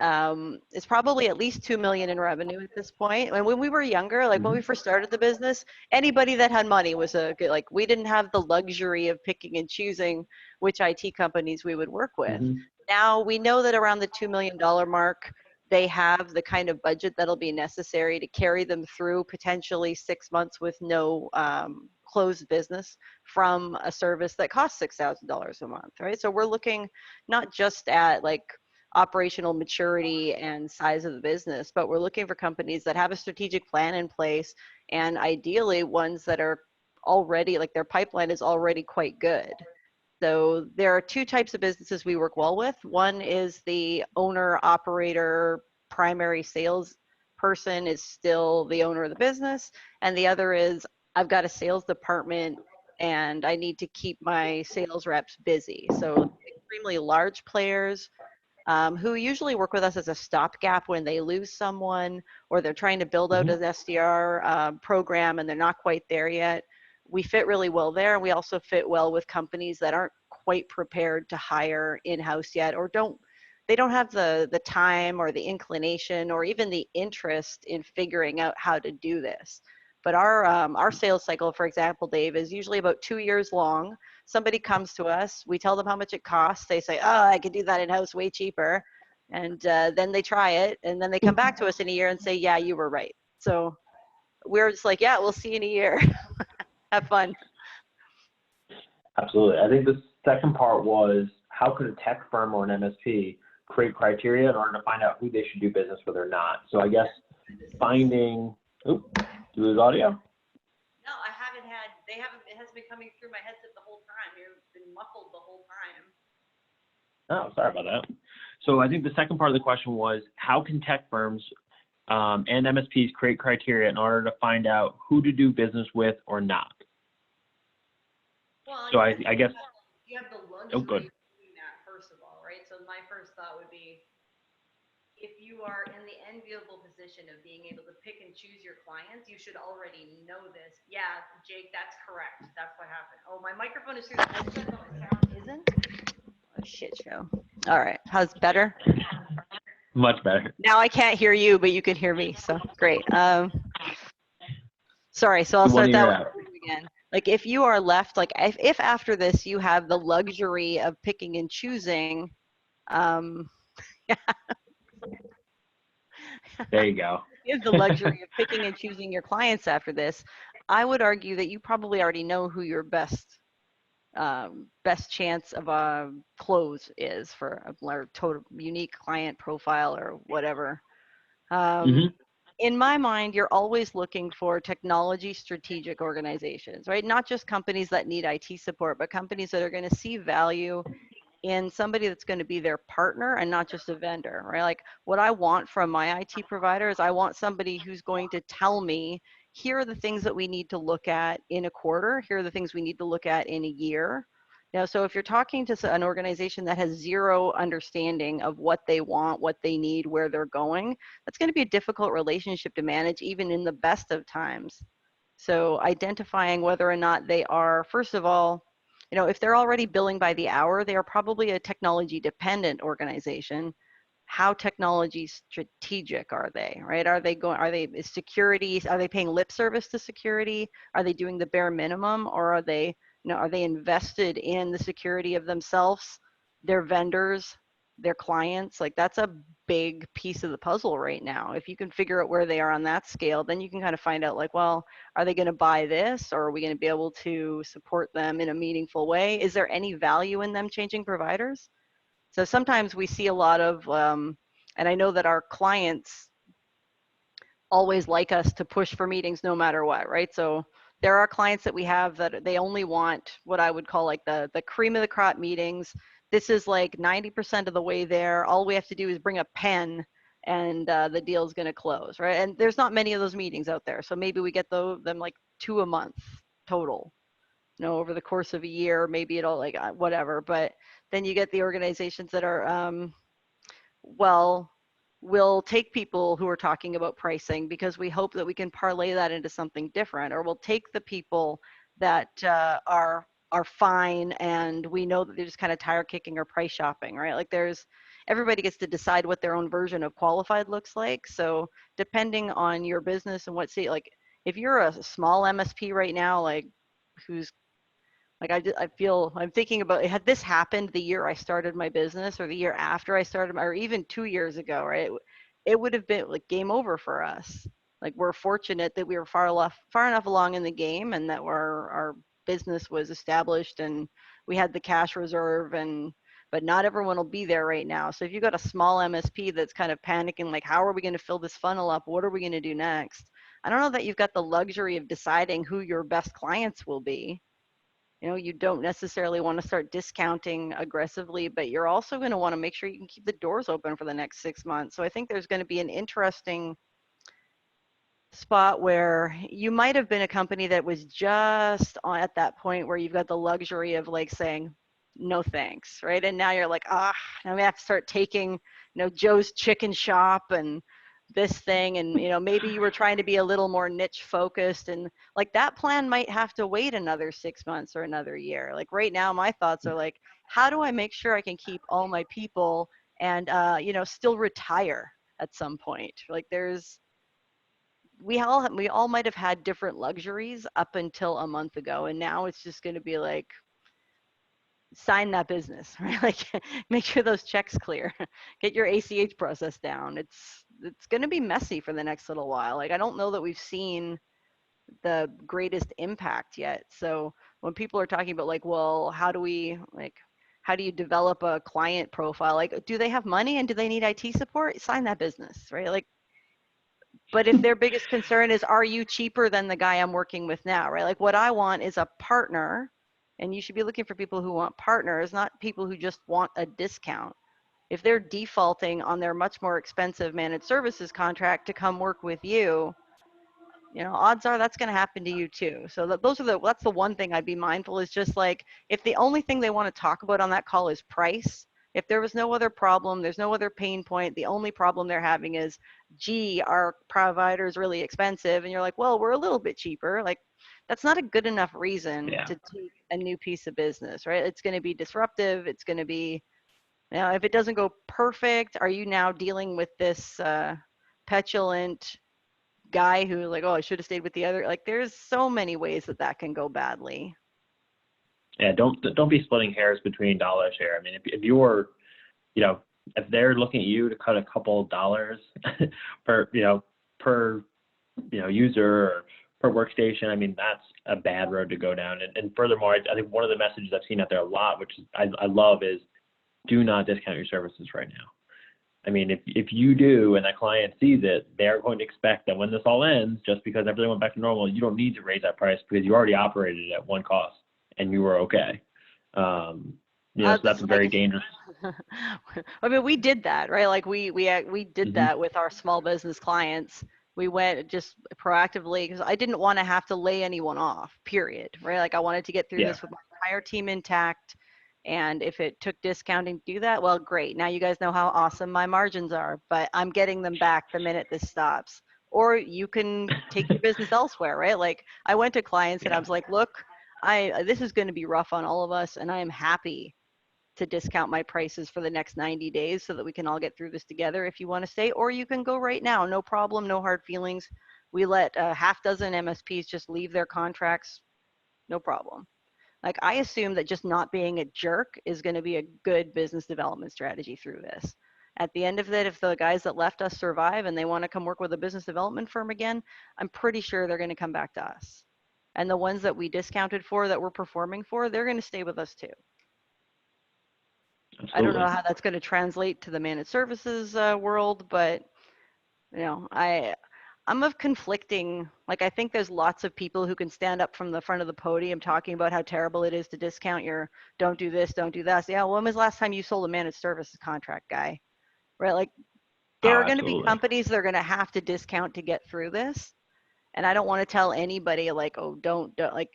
is probably at least 2 million in revenue at this point. And when we were younger, like when we first started the business, anybody that had money was like, we didn't have the luxury of picking and choosing which IT companies we would work with. Now we know that around the $2 million mark, they have the kind of budget that'll be necessary to carry them through potentially 6 months with no closed business from a service that costs $6,000 a month, right? So we're looking not just at like operational maturity and size of the business, but we're looking for companies that have a strategic plan in place, and ideally ones that are already, like their pipeline is already quite good. So there are two types of businesses we work well with. One is the owner, operator, primary sales person is still the owner of the business. And the other is, I've got a sales department and I need to keep my sales reps busy. So extremely large players who usually work with us as a stopgap when they lose someone or they're trying to build out an SDR program and they're not quite there yet. We fit really well there. We also fit well with companies that aren't quite prepared to hire in-house yet, or they don't have the time or the inclination or even the interest in figuring out how to do this. But our sales cycle, for example, Dave, is usually about 2 years long. Somebody comes to us, we tell them how much it costs. They say, oh, I could do that in-house way cheaper. And then they try it, and then they come back to us in a year and say, yeah, you were right. So we're just like, yeah, we'll see you in a year. Have fun. Absolutely. I think the second part was, how could a tech firm or an MSP create criteria in order to find out who they should do business with or not? So I guess finding, do you lose audio? No, I haven't had, it hasn't been coming through my headset the whole time. You've been muffled the whole time. Oh, sorry about that. So I think the second part of the question was, how can tech firms and MSPs create criteria in order to find out who to do business with or not? Well, so I guess you have the luxury of doing that, first of all, right? So my first thought would be, if you are in the enviable position of being able to pick and choose your clients, you should already know this. Yeah, Jake, that's correct. That's what happened. Oh, my microphone is through the headset, but my sound isn't. Oh, shit show. All right, how's better? Much better. Now I can't hear you, but you can hear me, so great. Sorry, so I'll start that one again. Like if you are left, like if after this you have the luxury of picking and choosing, there you go. You have the luxury of picking and choosing your clients after this. I would argue that you probably already know who your best chance of a close is for a total unique client profile or whatever. In my mind, you're always looking for technology strategic organizations, right? Not just companies that need IT support, but companies that are going to see value in somebody that's going to be their partner and not just a vendor, right? Like what I want from my IT provider is I want somebody who's going to tell me, here are the things that we need to look at in a quarter. Here are the things we need to look at in a year. Now, so if you're talking to an organization that has zero understanding of what they want, what they need, where they're going, that's going to be a difficult relationship to manage even in the best of times. So identifying whether or not they are, first of all, if they're already billing by the hour, they are probably a technology dependent organization. How technology strategic are they, right? Are they security, are they paying lip service to security? Are they doing the bare minimum, or are they invested in the security of themselves, their vendors, their clients? Like that's a big piece of the puzzle right now. If you can figure out where they are on that scale, then you can kind of find out like, well, are they going to buy this, or are we going to be able to support them in a meaningful way? Is there any value in them changing providers? So sometimes we see a lot of, and I know that our clients always like us to push for meetings no matter what, right? So there are clients that we have that they only want what I would call like the cream of the crop meetings. This is like 90% of the way there. All we have to do is bring a pen and the deal's going to close, right? And there's not many of those meetings out there. So maybe we get them like 2 a month total, over the course of a year, maybe it'll like whatever. But then you get the organizations that are, we'll take people who are talking about pricing because we hope that we can parlay that into something different, or we'll take the people that are fine and we know that they're just kind of tire kicking or price shopping, right? Like everybody gets to decide what their own version of qualified looks like. So depending on your business and like if you're a small MSP right now, like who's like I'm thinking about, had this happened the year I started my business or the year after I started, or even 2 years ago, right? It would have been like game over for us. Like, we're fortunate that we were far enough along in the game, and that our business was established and we had the cash reserve, but not everyone will be there right now. So if you've got a small MSP that's kind of panicking, like, how are we going to fill this funnel up? What are we going to do next? I don't know that you've got the luxury of deciding who your best clients will be. You don't necessarily want to start discounting aggressively, but you're also going to want to make sure you can keep the doors open for the next 6 months. So I think there's going to be an interesting spot where you might have been a company that was just at that point where you've got the luxury of like saying, no thanks, right? And now you're like, now we have to start taking, Joe's Chicken Shop and this thing. And, maybe you were trying to be a little more niche focused, and like that plan might have to wait another 6 months or another year. Like right now, my thoughts are like, how do I make sure I can keep all my people and, still retire at some point? Like we all might have had different luxuries up until a month ago, and now it's just going to be like, sign that business, right? Like, make sure those checks clear, get your ACH process down. It's going to be messy for the next little while. Like, I don't know that we've seen the greatest impact yet. So when people are talking about like, well, how do you develop a client profile? Like, do they have money and do they need IT support? Sign that business, right? Like, but if their biggest concern is, are you cheaper than the guy I'm working with now, right? Like, what I want is a partner, and you should be looking for people who want partners, not people who just want a discount. If they're defaulting on their much more expensive managed services contract to come work with you, odds are that's going to happen to you too. So that's the one thing I'd be mindful, is just like, if the only thing they want to talk about on that call is price, if there was no other problem, there's no other pain point, the only problem they're having is, gee, our provider is really expensive, and you're like, well, we're a little bit cheaper. Like, that's not a good enough reason to take a new piece of business, right? It's going to be disruptive. It's going to be, if it doesn't go perfect, are you now dealing with this petulant guy who like, oh, I should have stayed with the other? Like, there's so many ways that can go badly. Yeah, don't be splitting hairs between dollar share. I mean, if you're, if they're looking at you to cut a couple dollars per user or per workstation, I mean, that's a bad road to go down. And furthermore, I think one of the messages I've seen out there a lot, which I love, is do not discount your services right now. I mean, if you do and that client sees it, they're going to expect that when this all ends, just because everything went back to normal, you don't need to raise that price because you already operated at one cost and you were okay. So that's very dangerous. I mean, we did that, right? Like we did that with our small business clients. We went just proactively because I didn't want to have to lay anyone off, period, right? Like, I wanted to get through this with my entire team intact. And if it took discounting to do that, well, great. Now you guys know how awesome my margins are, but I'm getting them back the minute this stops. Or you can take your business elsewhere, right? Like, I went to clients and I was like, look, this is going to be rough on all of us, and I am happy to discount my prices for the next 90 days so that we can all get through this together if you want to stay, or you can go right now. No problem, no hard feelings. We let a half dozen MSPs just leave their contracts, no problem. Like, I assume that just not being a jerk is going to be a good business development strategy through this. At the end of it, if the guys that left us survive and they want to come work with a business development firm again, I'm pretty sure they're going to come back to us. And the ones that we discounted for, that we're performing for, they're going to stay with us too. Absolutely. I don't know how that's going to translate to the managed services world, but I'm of conflicting. Like, I think there's lots of people who can stand up from the front of the podium talking about how terrible it is to discount your, don't do this, don't do that. Yeah, when was the last time you sold a managed services contract, guy? Right? Like, there are going to be companies that are going to have to discount to get through this. And I don't want to tell anybody like, oh, don't like,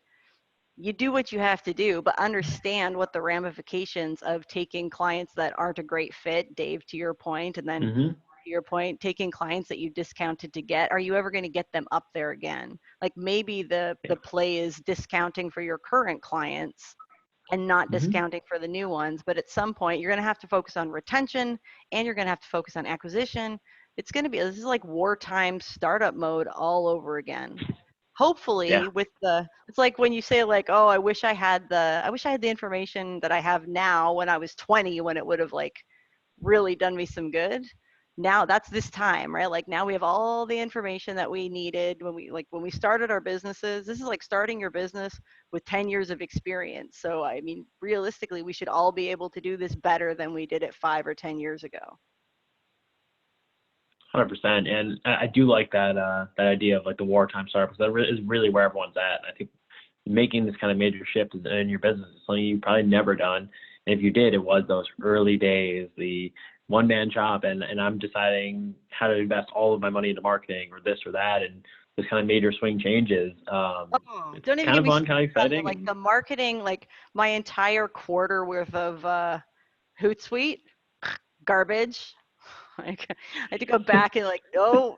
you do what you have to do, but understand what the ramifications of taking clients that aren't a great fit, Dave, to your point, and then to your point, taking clients that you discounted to get, are you ever going to get them up there again? Like, maybe the play is discounting for your current clients and not discounting for the new ones. But at some point, you're going to have to focus on retention, and you're going to have to focus on acquisition. It's going to be, this is like wartime startup mode all over again. Hopefully it's like when you say like, oh, I wish I had the information that I have now when I was 20, when it would have like really done me some good. now that's this time, right? Like now we have all the information that we needed when we started our businesses. This is like starting your business with 10 years of experience. So I mean, realistically, we should all be able to do this better than we did it 5 or 10 years ago. 100%. And I do like that that idea of like the wartime startup, because that is really where everyone's at. I think making this kind of major shift in your business is something you've probably never done. And if you did, it was those early days, the one-man shop, and I'm deciding how to invest all of my money into marketing or this or that, and this kind of major swing changes. It's Don't even kind get of me fun, kind of started on exciting. like the marketing, like my entire quarter worth of Hootsuite garbage. Like I had to go back and like, no,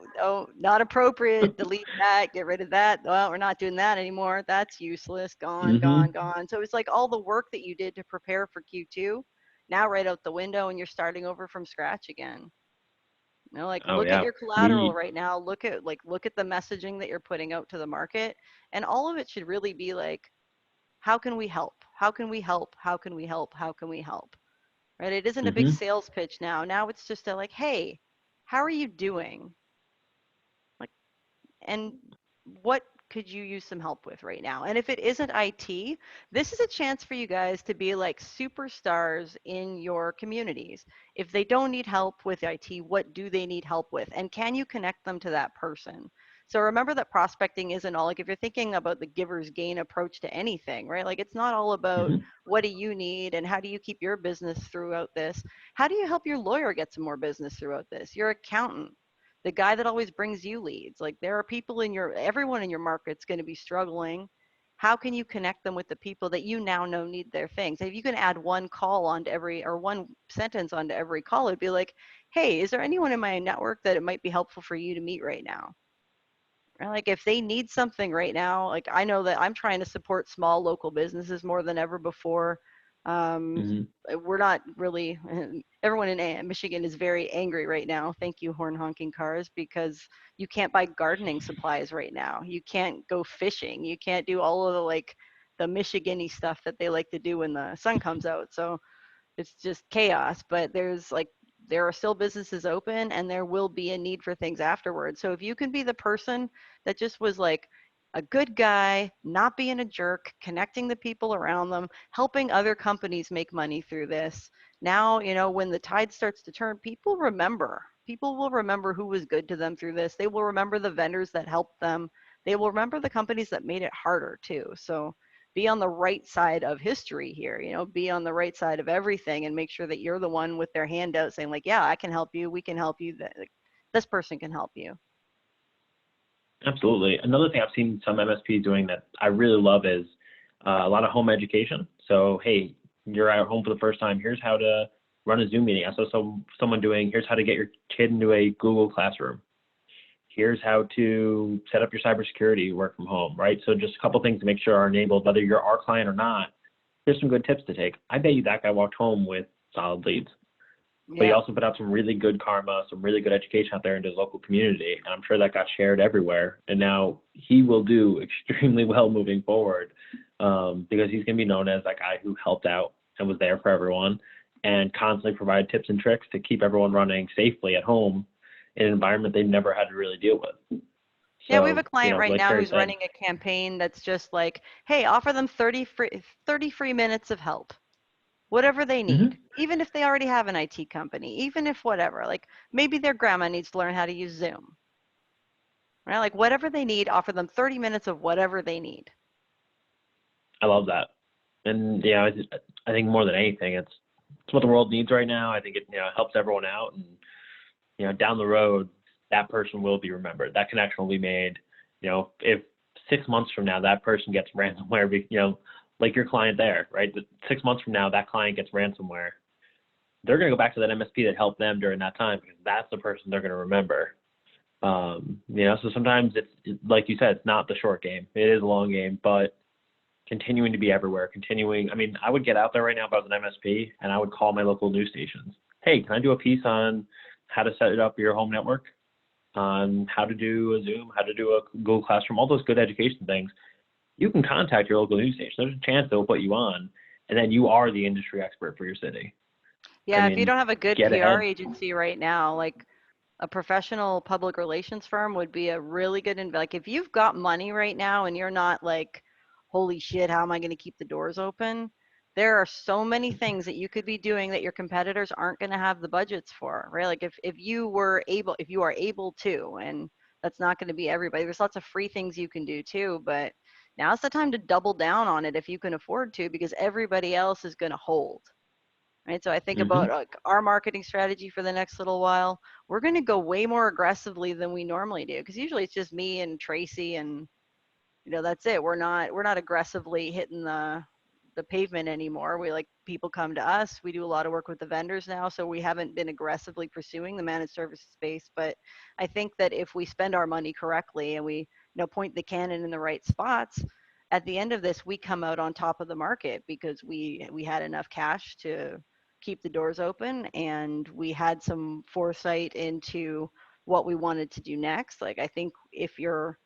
not appropriate. Delete that. Get rid of that. Well, we're not doing that anymore. That's useless. Gone, Mm-hmm. gone, gone. So it's like all the work that you did to prepare for Q2, now right out the window, and you're starting over from scratch again. You know, like Oh look at yeah, your collateral we. right now. Look at the messaging that you're putting out to the market, and all of it should really be like, how can we help? How can we help? How can we help? How can we help? Right? It isn't a big Mm-hmm. sales pitch now. Now it's just a like, hey, how are you doing? Like, and what could you use some help with right now? And if it isn't IT, this is a chance for you guys to be like superstars in your communities. If they don't need help with IT, what do they need help with? And can you connect them to that person? So remember that prospecting isn't all like if you're thinking about the giver's gain approach to anything, right? Like it's not all about Mm-hmm. what do you need and how do you keep your business throughout this? How do you help your lawyer get some more business throughout this? Your accountant, the guy that always brings you leads. Like there are people everyone in your market's going to be struggling. How can you connect them with the people that you now know need their things? If you can add one call onto every, or one sentence onto every call, it'd be like, hey, is there anyone in my network that it might be helpful for you to meet right now? Or like if they need something right now, like I know that I'm trying to support small local businesses more than ever before. Um, Mm-hmm. we're not really, everyone in Michigan is very angry right now. Thank you, horn honking cars, because you can't buy gardening supplies right now. You can't go fishing. You can't do all of the like the Michigan-y stuff that they like to do when the sun comes out. So it's just chaos, but there are still businesses open and there will be a need for things afterwards. So if you can be the person that just was like a good guy, not being a jerk, connecting the people around them, helping other companies make money through this. Now, when the tide starts to turn, people will remember who was good to them through this. They will remember the vendors that helped them. They will remember the companies that made it harder too. So be on the right side of history here, be on the right side of everything and make sure that you're the one with their hand out saying like, yeah, I can help you. We can help you. This person can help you. Absolutely. Another thing I've seen some MSPs doing that I really love is a lot of home education. So, hey, you're at home for the first time. Here's how to run a Zoom meeting. I saw someone doing, here's how to get your kid into a Google Classroom. Here's how to set up your cybersecurity work from home, right? So just a couple things to make sure are enabled, whether you're our client or not. Here's some good tips to take. I bet you that guy walked home with solid leads. But he also put out some really good karma, some really good education out there into his local community. And I'm sure that got shared everywhere. And now he will do extremely well moving forward because he's going to be known as that guy who helped out and was there for everyone and constantly provided tips and tricks to keep everyone running safely at home in an environment they never had to really deal with. Yeah, we have a So, client right like now Carrie who's said, running a campaign that's just like, hey, offer them 30 free minutes of help. Whatever they mm-hmm. need, even if they already have an IT company, even if whatever, like maybe their grandma needs to learn how to use Zoom, right? Like whatever they need, offer them 30 minutes of whatever they need. I love that. And I think more than anything, it's what the world needs right now. I think it helps everyone out, and down the road, that person will be remembered. That connection will be made. If 6 months from now that person gets ransomware, like your client there, right? 6 months from now that client gets ransomware, they're going to go back to that MSP that helped them during that time because that's the person they're going to remember. So sometimes it's like you said, it's not the short game. It is a long game, but continuing to be everywhere, I would get out there right now if I was an MSP and I would call my local news stations. Hey, can I do a piece on how to set up your home network, on how to do a Zoom, how to do a Google Classroom, all those good education things? You can contact your local news station. There's a chance they'll put you on, and then you are the industry expert for your city. Yeah, if you don't have a good get PR ahead. agency right now, like a professional public relations firm would be a really good, like if you've got money right now and you're not like, holy shit, how am I going to keep the doors open? There are so many things that you could be doing that your competitors aren't going to have the budgets for, right? Like if you are able to, and that's not going to be everybody. There's lots of free things you can do too, but now's the time to double down on it if you can afford to, because everybody else is going to hold. Right. So I think about like our marketing strategy for the next little while. We're going to go way more aggressively than we normally do, because usually it's just me and Tracy and, that's it. We're not aggressively hitting the pavement anymore. We like people come to us. We do a lot of work with the vendors now, so we haven't been aggressively pursuing the managed services space. But I think that if we spend our money correctly and we, point the cannon in the right spots, at the end of this, we come out on top of the market because we had enough cash to keep the doors open, and we had some foresight into what we wanted to do next. Like I think if you're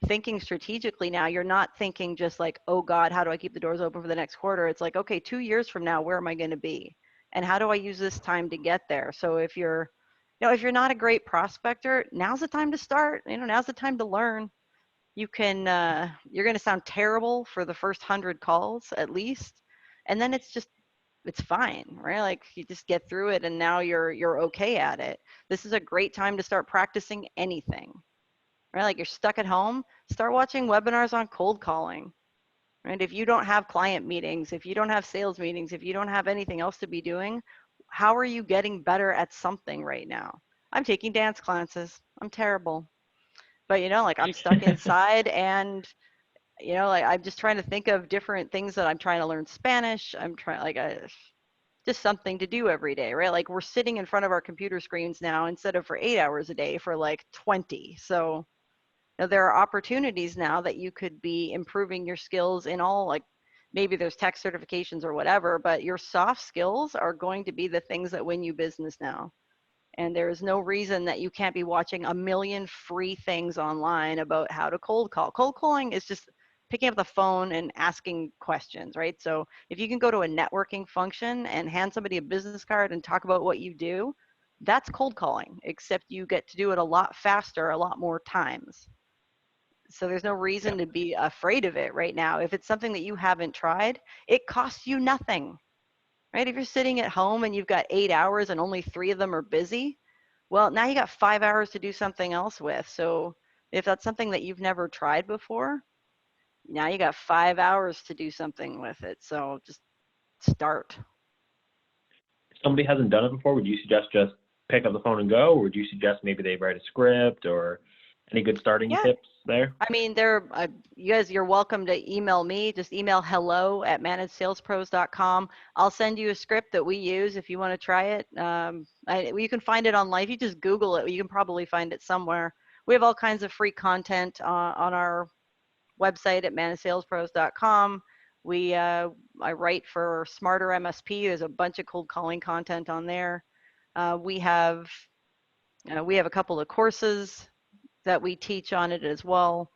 thinking strategically now, you're not thinking just like, oh God, how do I keep the doors open for the next quarter? It's like, okay, 2 years from now, where am I going to be? And how do I use this time to get there? So if you're not a great prospector, now's the time to start. Now's the time to learn. You can, you're going to sound terrible for the first 100 calls at least. And then it's fine, right? Like you just get through it and now you're okay at it. This is a great time to start practicing anything. Right? Like you're stuck at home, start watching webinars on cold calling. Right? If you don't have client meetings, if you don't have sales meetings, if you don't have anything else to be doing, how are you getting better at something right now? I'm taking dance classes. I'm terrible. But like I'm stuck inside and like I'm just trying to think of different things that I'm trying to learn Spanish. I'm trying just something to do every day, right? Like we're sitting in front of our computer screens now instead of for 8 hours a day for like 20. So there are opportunities now that you could be improving your skills in all, like maybe there's tech certifications or whatever, but your soft skills are going to be the things that win you business now. And there is no reason that you can't be watching a million free things online about how to cold call. Cold calling is just picking up the phone and asking questions, right? So if you can go to a networking function and hand somebody a business card and talk about what you do, that's cold calling, except you get to do it a lot faster, a lot more times. So there's no reason to be afraid of it right now. If it's something that you haven't tried, it costs you nothing, right? If you're sitting at home and you've got 8 hours and only 3 of them are busy, well, now you got 5 hours to do something else with. So if that's something that you've never tried before, now you got 5 hours to do something with it. So just start. If somebody hasn't done it before, would you suggest just pick up the phone and go, or would you suggest maybe they write a script, or any good starting tips there? I mean, you guys, you're welcome to email me. Just email hello@managedsalespros.com. I'll send you a script that we use if you want to try it. You can find it online. If you just Google it, you can probably find it somewhere. We have all kinds of free content on our website at managedsalespros.com. I write for Smarter MSP. There's a bunch of cold calling content on there. We have a couple of courses that we teach on it as well.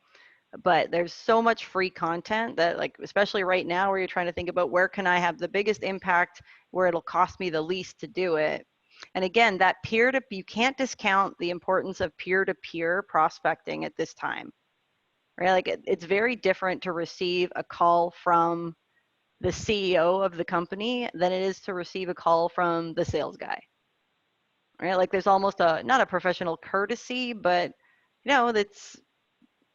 But there's so much free content that, like, especially right now where you're trying to think about where can I have the biggest impact, where it'll cost me the least to do it. And again, that you can't discount the importance of peer-to-peer prospecting at this time, right? Like it's very different to receive a call from the CEO of the company than it is to receive a call from the sales guy, right? Like there's almost not a professional courtesy, but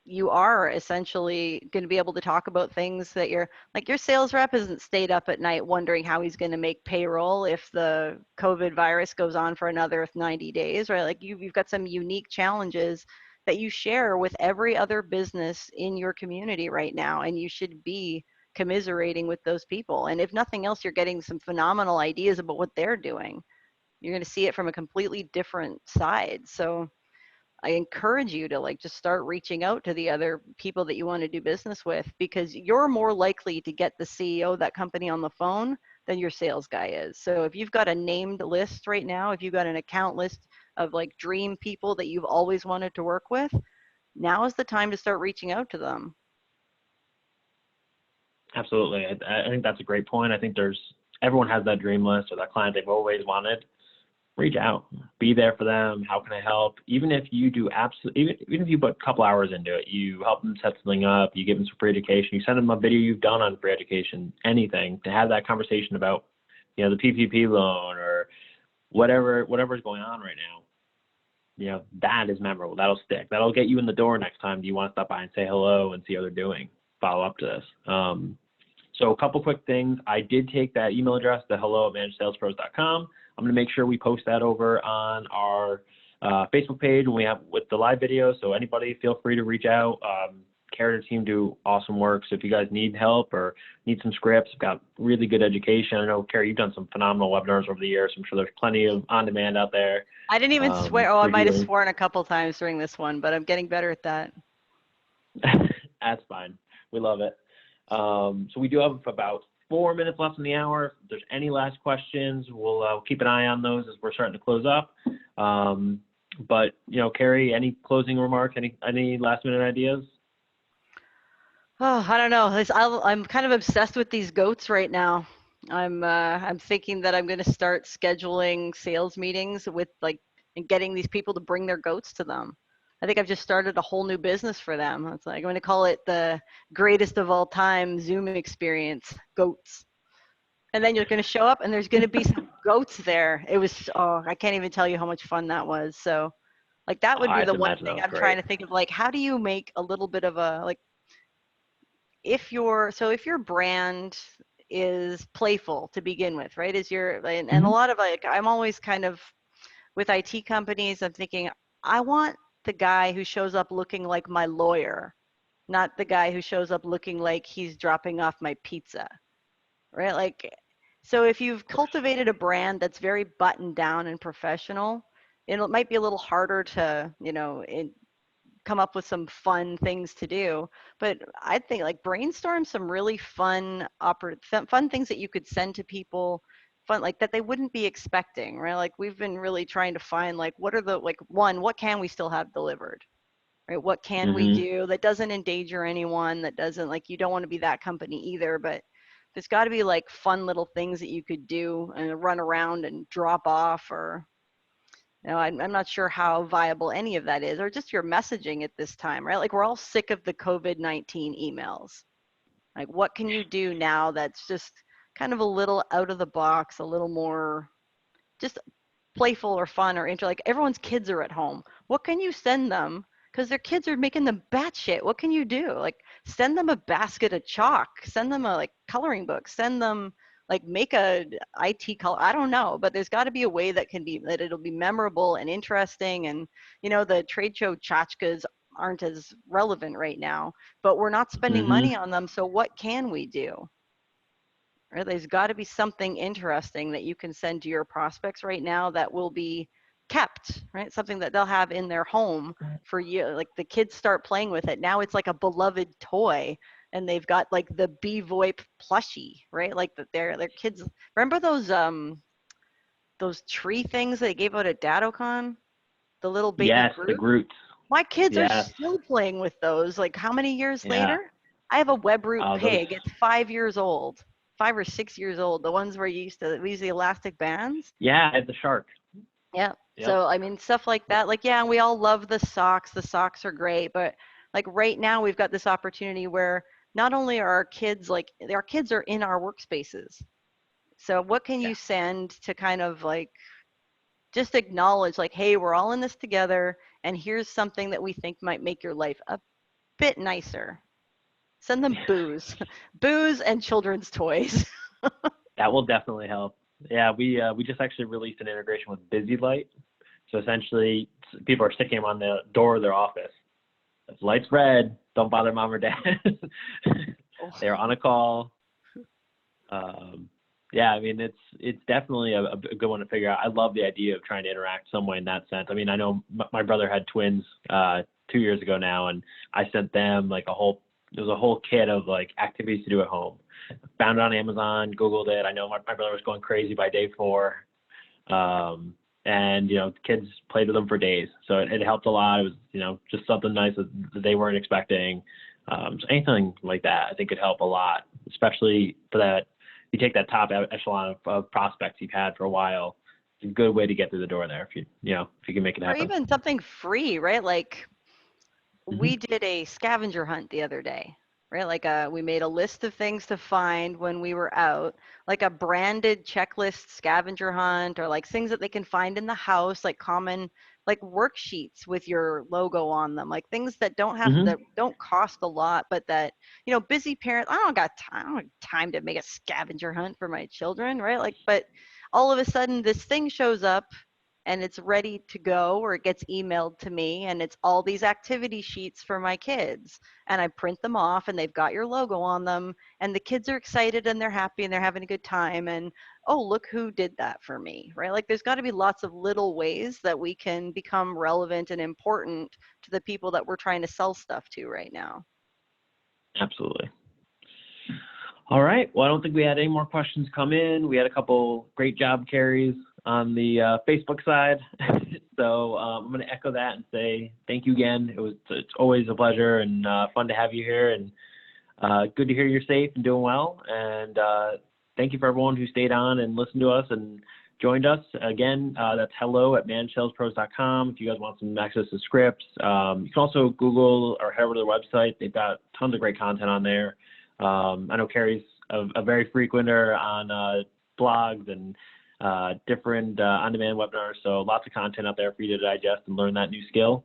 you are essentially going to be able to talk about things that your sales rep hasn't stayed up at night wondering how he's going to make payroll if the COVID virus goes on for another 90 days, right? Like you've got some unique challenges that you share with every other business in your community right now, and you should be commiserating with those people. And if nothing else, you're getting some phenomenal ideas about what they're doing. You're going to see it from a completely different side. So I encourage you to just start reaching out to the other people that you want to do business with, because you're more likely to get the CEO of that company on the phone than your sales guy is. So if you've got a named list right now, if you've got an account list of dream people that you've always wanted to work with, now is the time to start reaching out to them. Absolutely. I think that's a great point. I think everyone has that dream list or that client they've always wanted. Reach out, be there for them. How can I help? Even if you do even if you put a couple hours into it, you help them set something up, you give them some free education, you send them a video you've done on free education, anything to have that conversation about, the PPP loan or whatever's going on right now. That is memorable. That'll stick. That'll get you in the door next time. Do you want to stop by and say hello and see how they're doing? Follow up to this. So a couple quick things. I did take that email address, the hello@managedsalespros.com. I'm going to make sure we post that over on our Facebook page when we have with the live video. So anybody, feel free to reach out. Carrie and her team do awesome work. So if you guys need help or need some scripts, we've got really good education. I know, Carrie, you've done some phenomenal webinars over the years. I'm sure there's plenty of on-demand out there. I didn't even swear. Oh, I might have sworn a couple times during this one, but I'm getting better at that. That's fine. We love it. So we do have about 4 minutes left in the hour. If there's any last questions, we'll keep an eye on those as we're starting to close up. But Carrie, any closing remarks? Any last minute ideas? Oh, I don't know. I'm kind of obsessed with these goats right now. I'm thinking that I'm going to start scheduling sales meetings with and getting these people to bring their goats to them. I think I've just started a whole new business for them. It's like, I'm going to call it the greatest of all time Zoom experience, goats. And then you're going to show up and there's going to be some goats there. It was, I can't even tell you how much fun that was. So that would be the one thing I'm trying to think of, how do you make a little bit of a, if your brand is playful to begin with, right? And a lot of I'm always kind of with IT companies, I'm thinking, I want the guy who shows up looking like my lawyer, not the guy who shows up looking like he's dropping off my pizza, right? So if you've cultivated a brand that's very buttoned down and professional, it might be a little harder to, come up with some fun things to do. But I think brainstorm some really fun things that you could send to people, fun that they wouldn't be expecting, right? We've been really trying to find what are the what can we still have delivered, right? What can we do that doesn't endanger anyone, that doesn't you don't want to be that company either, but there's got to be fun little things that you could do and run around and drop off, or I'm not sure how viable any of that is, or just your messaging at this time, right? We're all sick of the COVID-19 emails. What can you do now that's just kind of a little out of the box, a little more just playful or fun or everyone's kids are at home. What can you send them? Because their kids are making them batshit. What can you do? Send them a basket of chalk, send them a coloring book, send them make a IT color. I don't know, but there's got to be a way that it'll be memorable and interesting. And the trade show tchotchkes aren't as relevant right now, but we're not spending money on them. So what can we do? Right? There's got to be something interesting that you can send to your prospects right now that will be kept, right? Something that they'll have in their home for you. The kids start playing with it. Now it's a beloved toy. And they've got the B-VoIP plushie, right? Their kids. Remember those tree things they gave out at DattoCon? The little baby Groot? The Groots. My kids are still playing with those. How many years later? I have a WebRoot pig. It's 5 years old, 5 or 6 years old. The ones where you used to use the elastic bands. Yeah, I had the shark. Yeah. Yep. So stuff like that. And we all love the socks. The socks are great, but right now we've got this opportunity where not only are our kids our kids are in our workspaces. So what can you send to kind of just acknowledge hey, we're all in this together, and here's something that we think might make your life a bit nicer. Send them booze and children's toys. That will definitely help. Yeah, we just actually released an integration with Busy Light. So essentially, people are sticking them on the door of their office. If the light's red, don't bother mom or dad. They're on a call. It's definitely a good one to figure out. I love the idea of trying to interact some way in that sense. I know my brother had twins 2 years ago now, and I sent them there was a whole kit of activities to do at home. Found it on Amazon, Googled it. I know my brother was going crazy by day 4. And kids played with them for days, so it helped a lot. It was just something nice that they weren't expecting. So anything like that I think could help a lot, especially for that. You take that top echelon of prospects you've had for a while, a good way to get through the door there if you can make it Or happen. even something free, right? Like Mhm. we did a scavenger hunt the other day, right? Like we made a list of things to find when we were out, like a branded checklist scavenger hunt, or like things that they can find in the house, like common, like worksheets with your logo on them, like things that Mhm. don't cost a lot, but that, busy parents, I don't have time to make a scavenger hunt for my children, right? Like, but all of a sudden this thing shows up and it's ready to go, or it gets emailed to me, and it's all these activity sheets for my kids, and I print them off and they've got your logo on them, and the kids are excited and they're happy and they're having a good time, and oh, look who did that for me, right? Like there's got to be lots of little ways that we can become relevant and important to the people that we're trying to sell stuff to right now. Absolutely. All right. Well, I don't think we had any more questions come in. We had a couple great job carries on the Facebook side. So I'm going to echo that and say thank you again. It's always a pleasure and fun to have you here, and good to hear you're safe and doing well. And thank you for everyone who stayed on and listened to us and joined us. Again, that's hello@managedsalespros.com if you guys want some access to scripts. You can also Google or head over to their website. They've got tons of great content on there. I know Carrie's a very frequenter on blogs and different on-demand webinars, so lots of content out there for you to digest and learn that new skill.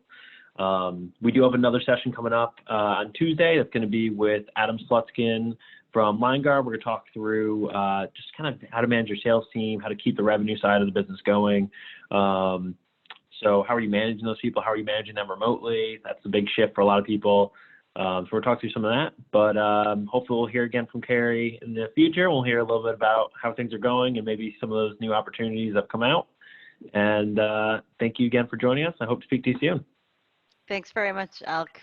We do have another session coming up on Tuesday. That's going to be with Adam Slutskin from LineGuard. We're going to talk through just kind of how to manage your sales team, how to keep the revenue side of the business going. So how are you managing those people? How are you managing them remotely? That's a big shift for a lot of people. So we'll talk through some of that, but hopefully we'll hear again from Carrie in the future. We'll hear a little bit about how things are going and maybe some of those new opportunities that have come out. And thank you again for joining us. I hope to speak to you soon. Thanks very much, Alec.